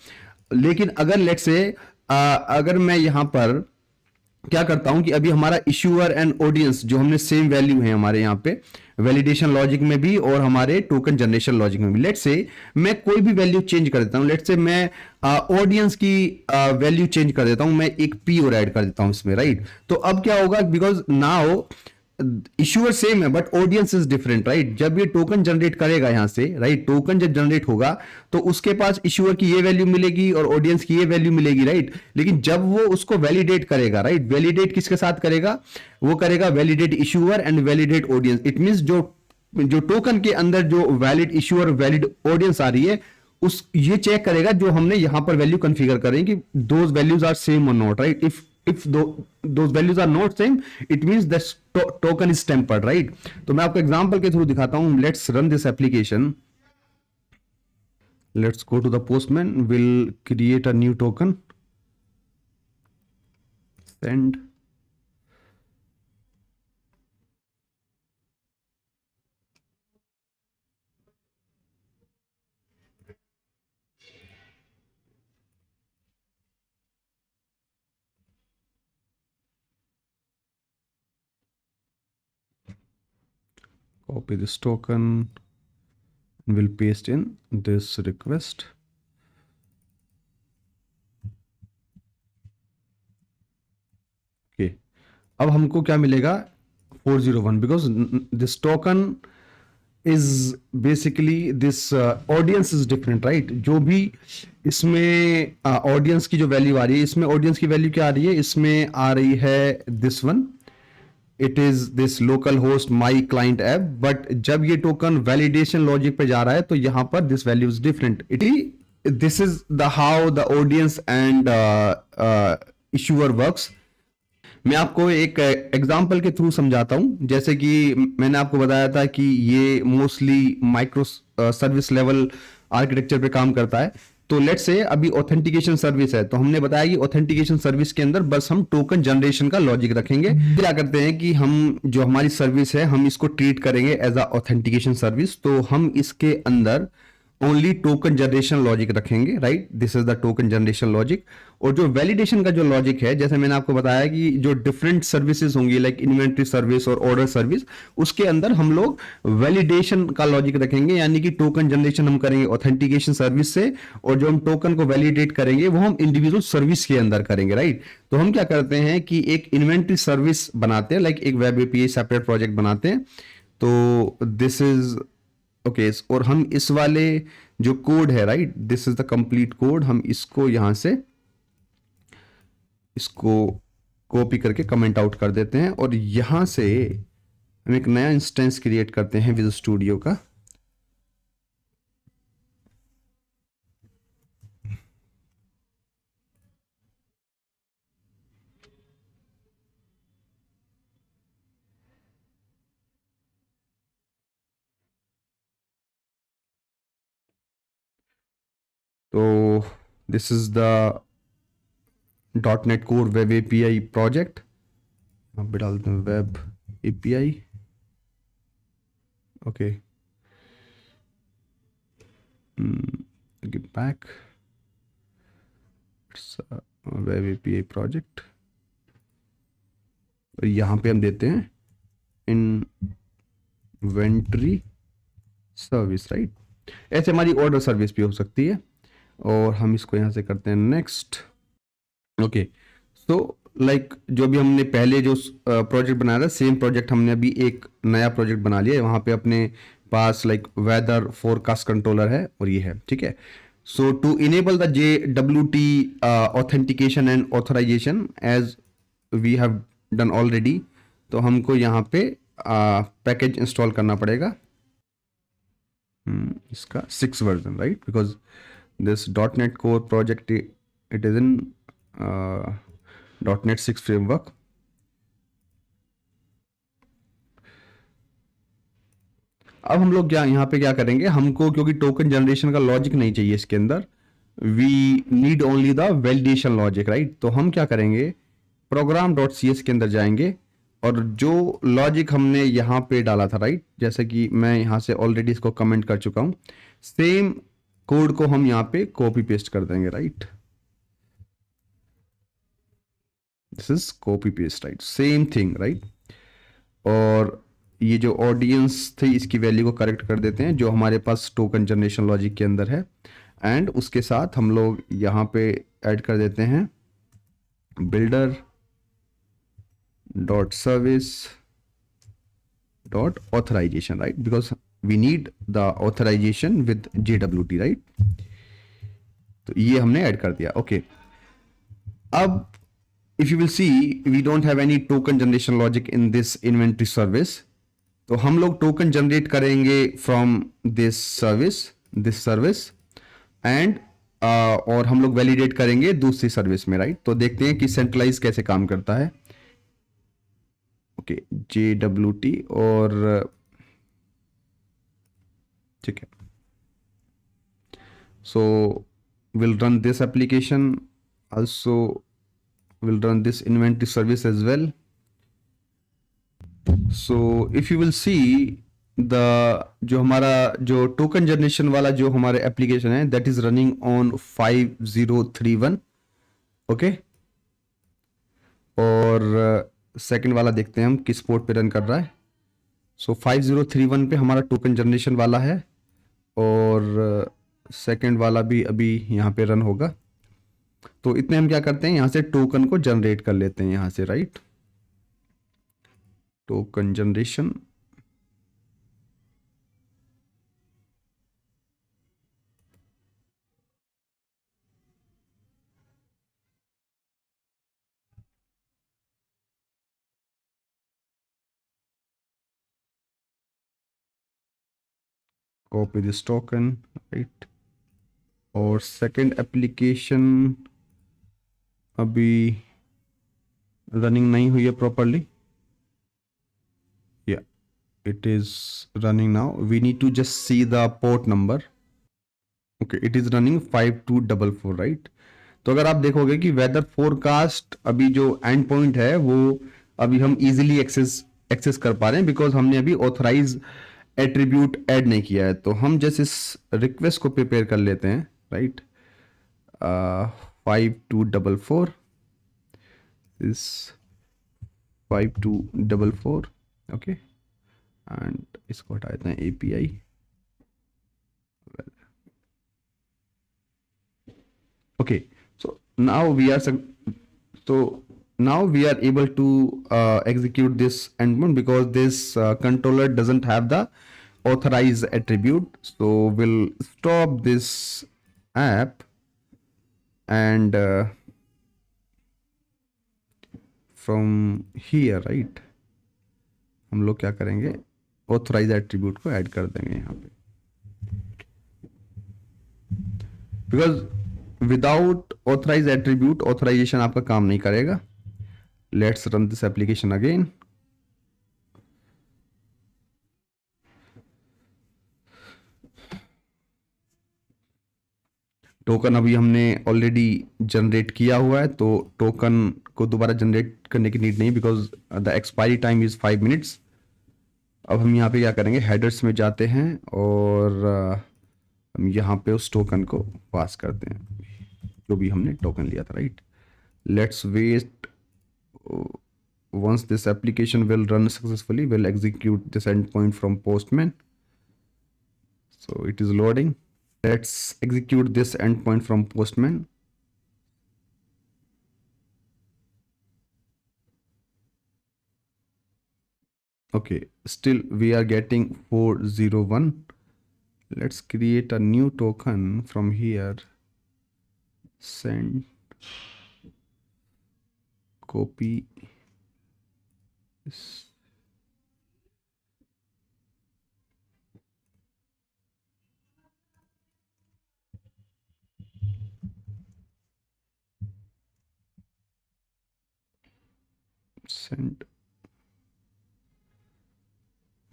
लेकिन अगर लेट्स से अगर मैं यहां पर क्या करता हूं कि अभी हमारा इश्यूअर एंड ऑडियंस जो हमने सेम वैल्यू है हमारे यहाँ पे वैलिडेशन लॉजिक में भी और हमारे टोकन जनरेशन लॉजिक में भी, लेट्स से मैं कोई भी वैल्यू चेंज कर देता हूं, लेट्स से मैं ऑडियंस की वैल्यू चेंज कर देता हूं, मैं एक पी और ऐड कर देता हूं इसमें, राइट। तो अब क्या होगा, बिकॉज नाउ इश्यूअर सेम है but audience is different, right. जब ये टोकन जनरेट करेगा यहां से, राइट, टोकन जब जनरेट होगा तो उसके पास इश्यूअर की ये वैल्यू मिलेगी और ऑडियंस की ये वैल्यू मिलेगी, राइट। लेकिन जब वो उसको वैलिडेट करेगा, राइट, वैलिडेट किसके साथ करेगा, वो करेगा validate issuer and validate audience. It means जो जो टोकन के अंदर जो वैलिड इश्यूअर वैलिड ऑडियंस आ रही है उस ये चेक करेगा जो हमने यहां पर वैल्यू कॉन्फ़िगर करें कि दोज वैल्यूज आर सेम और not, right. If those values are not same it means the token is tempered, right। तो मैं आपको एग्जांपल के थ्रू दिखाता हूं। Let's run this application, let's go to the postman, will create a new token, send, copy this token and will paste in this request। Okay, अब हमको क्या मिलेगा 401 because this token is basically this audience is different, right. जो भी इसमें audience की जो value आ रही है, इसमें ऑडियंस की वैल्यू क्या आ रही है, इसमें आ रही है this one, it is this local host my client app. But जब ये टोकन वैलिडेशन लॉजिक पे जा रहा है तो यहां पर this value is different. This is the how the audience and issuer works. मैं आपको एक एग्जाम्पल के थ्रू समझाता हूं। जैसे कि मैंने आपको बताया था कि ये mostly micro service level architecture पे काम करता है। तो लेट्स से अभी ऑथेंटिकेशन सर्विस है, तो हमने बताया कि ऑथेंटिकेशन सर्विस के अंदर बस हम टोकन जनरेशन का लॉजिक रखेंगे। क्या करते हैं कि हम जो हमारी सर्विस है हम इसको ट्रीट करेंगे एज अ ऑथेंटिकेशन सर्विस। तो हम इसके अंदर ओनली टोकन जनरेशन लॉजिक रखेंगे, right, this is the token generation logic. और जो वैलिडेशन का जो लॉजिक है, जैसे मैंने आपको बताया कि जो डिफरेंट सर्विसेज होंगी लाइक इन्वेंट्री सर्विस और ऑर्डर सर्विस, उसके अंदर हम लोग वैलिडेशन का लॉजिक रखेंगे, यानी कि टोकन जनरेशन हम करेंगे ऑथेंटिकेशन सर्विस से, और जो हम टोकन को वैलिडेट करेंगे वो हम इंडिविजुअल सर्विस के अंदर करेंगे, राइट। तो हम क्या करते हैं कि एक इन्वेंट्री सर्विस बनाते हैं, लाइक एक वेब एपीआई सेपरेट प्रोजेक्ट बनाते हैं। तो दिस इज ओके, और हम इस वाले जो कोड है, right, this is the complete code, हम इसको यहां से इसको कॉपी करके कमेंट आउट कर देते हैं और यहां से हम एक नया इंस्टेंस क्रिएट करते हैं विजुअल स्टूडियो का। तो this is the .NET Core web API project, यहाँ पे डालते हैं web API. Okay. Get back. It's a web API project. और यहाँ पे हम देते हैं इन्वेंट्री सर्विस, राइट। ऐसे हमारी ऑर्डर सर्विस भी हो सकती है, और हम इसको यहाँ से करते हैं नेक्स्ट। ओके, सो लाइक जो भी हमने पहले जो प्रोजेक्ट बनाया था, सेम प्रोजेक्ट हमने अभी एक नया प्रोजेक्ट बना लिया है। वहाँ पे अपने पास लाइक वेदर फोरकास्ट कंट्रोलर है, और ये है, ठीक है। So to enable the JWT authentication and authorisation as we have done already, तो हमको यहाँ पे पैकेज इंस्टॉल करना पड़ेगा। इसका 6 version, right, because this .NET Core project it is in .NET 6 framework. अब हम लोग यहाँ पे क्या करेंगे, हमको क्योंकि टोकन जनरेशन का लॉजिक नहीं चाहिए इसके अंदर, we need only the validation logic, right. तो हम क्या करेंगे, program.cs के अंदर जाएंगे, और जो लॉजिक हमने यहाँ पे डाला था, राइट, जैसे कि मैं यहाँ से ऑलरेडी इसको कमेंट कर चुका हूँ, सेम कोड को हम यहाँ पे कॉपी पेस्ट कर देंगे, right. This is copy paste, right, same thing, right. और ये जो ऑडियंस थी, इसकी वैल्यू को करेक्ट कर देते हैं जो हमारे पास टोकन जनरेशन लॉजिक के अंदर है, एंड उसके साथ हम लोग यहाँ पे ऐड कर देते हैं builder dot service dot authorization, right, because we need the authorization with JWT, right. तो ये हमने ऐड कर दिया। ओके, अब if you will see we don't have any token generation logic in this inventory service, तो हम लोग token generate करेंगे फ्रॉम दिस सर्विस एंड और हम लोग वैलिडेट करेंगे दूसरी सर्विस में, राइट। तो देखते हैं कि सेंट्रलाइज कैसे काम करता है। ओके, JWT, और ठीक है, so will run this application, also will run this inventory service as well. So if you will see the जो हमारा जो टोकन जनरेशन वाला जो हमारे एप्लीकेशन है, that is running on 5031, okay. और सेकंड वाला देखते हैं हम किस पोर्ट पे रन कर रहा है। सो 5031 पे हमारा टोकन जनरेशन वाला है, और सेकंड वाला भी अभी यहाँ पे रन होगा। तो इतने हम क्या करते हैं, यहां से टोकन को जनरेट कर लेते हैं यहां से, right. Token generation, copy this token, right. और सेकंड एप्लीकेशन अभी रनिंग नहीं हुई है प्रॉपरली, या it is running now, we need to just see the port number. Okay, it is running 5244, right. तो अगर आप देखोगे कि वेदर फोरकास्ट अभी जो एंड पॉइंट है वो अभी हम इजीली एक्सेस कर पा रहे हैं, बिकॉज हमने अभी ऑथराइज एट्रीब्यूट ऐड नहीं किया है। तो हम जस्ट इस रिक्वेस्ट को प्रिपेयर कर लेते हैं, राइट। 5244 is 5244, ओके, एंड इसको हटा देते हैं API। okay, so now we are able to execute this endpoint, because this controller doesn't have the authorized attribute. So we'll stop this app, and from here, right, हम लोग क्या करेंगे, authorise attribute को add कर देंगे यहाँ पे, because without authorize attribute authorization आपका काम नहीं करेगा। Let's run this application again. Token अभी हमने ऑलरेडी जनरेट किया हुआ है, तो टोकन को दोबारा जनरेट करने की नीड नहीं, because the expiry time is 5 minutes. अब हम यहाँ पे क्या करेंगे, हेडर्स में जाते हैं और हम यहाँ पे उस टोकन को पास करते हैं जो भी हमने टोकन लिया था, right. Let's wait. once this application will run successfully, we'll execute this endpoint from Postman. So it is loading. Let's execute this endpoint from Postman. Okay, still we are getting 401. Let's create a new token from here. Send, copy this. Send.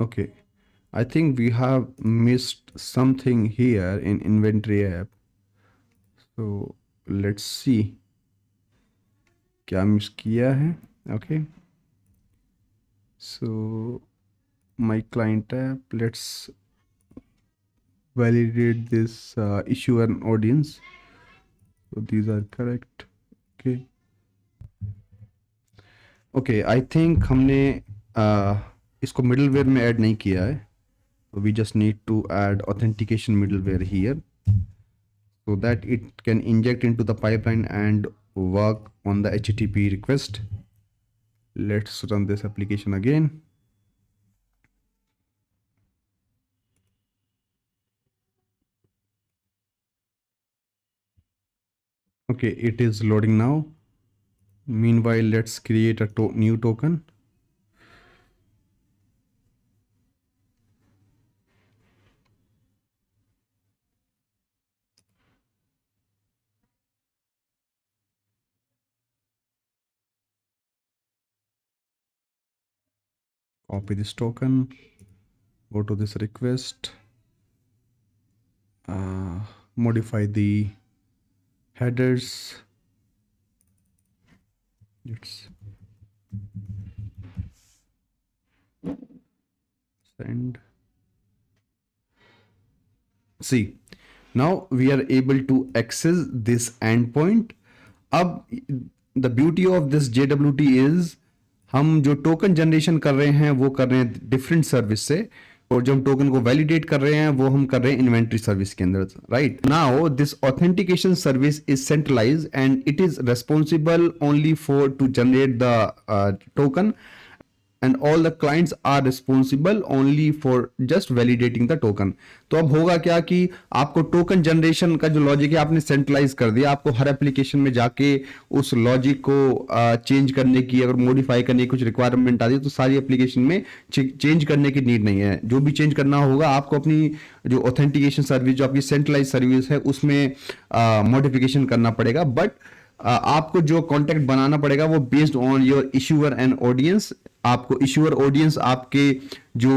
Okay, I think we have missed something here in inventory app. So let's see क्या miss किया है. Okay, so my client app, let's validate this issuer and audience. So these are correct. Okay, I think हमने इसको middleware में add नहीं किया है, so we just need to add authentication middleware here so that it can inject into the pipeline and work on the HTTP request. Let's run this application again. Okay, it is loading now. Meanwhile, let's create a new token. Copy this token, go to this request, modify the headers. Let's send. See, now we are able to access this endpoint. अब the beauty of this JWT is हम जो token generation कर रहे हैं वो कर रहे हैं डिफरेंट सर्विस से, और जो हम टोकन को वैलिडेट कर रहे हैं वो हम कर रहे हैं इन्वेंट्री सर्विस के अंदर, right. Now this authentication service is centralized and it is responsible only for to generate the token, and all the clients are responsible only for just validating the token. तो अब होगा क्या कि आपको token generation का जो logic है आपने सेंट्रलाइज कर दिया, आपको हर एप्लीकेशन में जाके उस लॉजिक को चेंज करने की, अगर मॉडिफाई करने की कुछ रिक्वायरमेंट आती है तो सारी एप्लीकेशन में चेंज करने की नीड नहीं है। जो भी चेंज करना होगा आपको अपनी जो ऑथेंटिकेशन सर्विस, जो आपकी सेंट्रलाइज सर्विस है, उसमें मॉडिफिकेशन करना पड़ेगा। बट आपको जो कॉन्टेक्ट बनाना पड़ेगा वो based on your issuer and audience. आपको इश्यूअर ऑडियंस आपके जो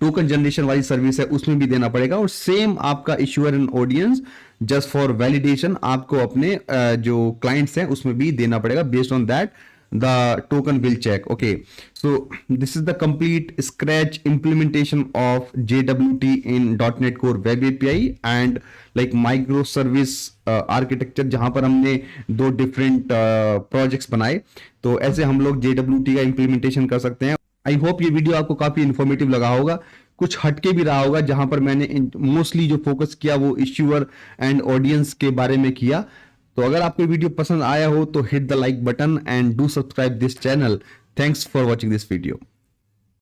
टोकन जनरेशन वाली सर्विस है उसमें भी देना पड़ेगा, और सेम आपका issuer and audience just for validation आपको अपने जो क्लाइंट्स हैं उसमें भी देना पड़ेगा। Based on that the token will check. Okay, so this is the complete scratch implementation of JWT in .NET Core Web API and like microservice architecture, जहां पर हमने दो डिफरेंट प्रोजेक्ट्स बनाए। तो ऐसे हम लोग JWT का इम्प्लीमेंटेशन कर सकते हैं। आई होप ये वीडियो आपको काफी इंफॉर्मेटिव लगा होगा, कुछ हटके भी रहा होगा, जहां पर मैंने मोस्टली जो फोकस किया वो इश्यूअर एंड ऑडियंस के बारे में किया। तो अगर आपको वीडियो पसंद आया हो तो hit the like button and do subscribe this channel. Thanks for watching this video.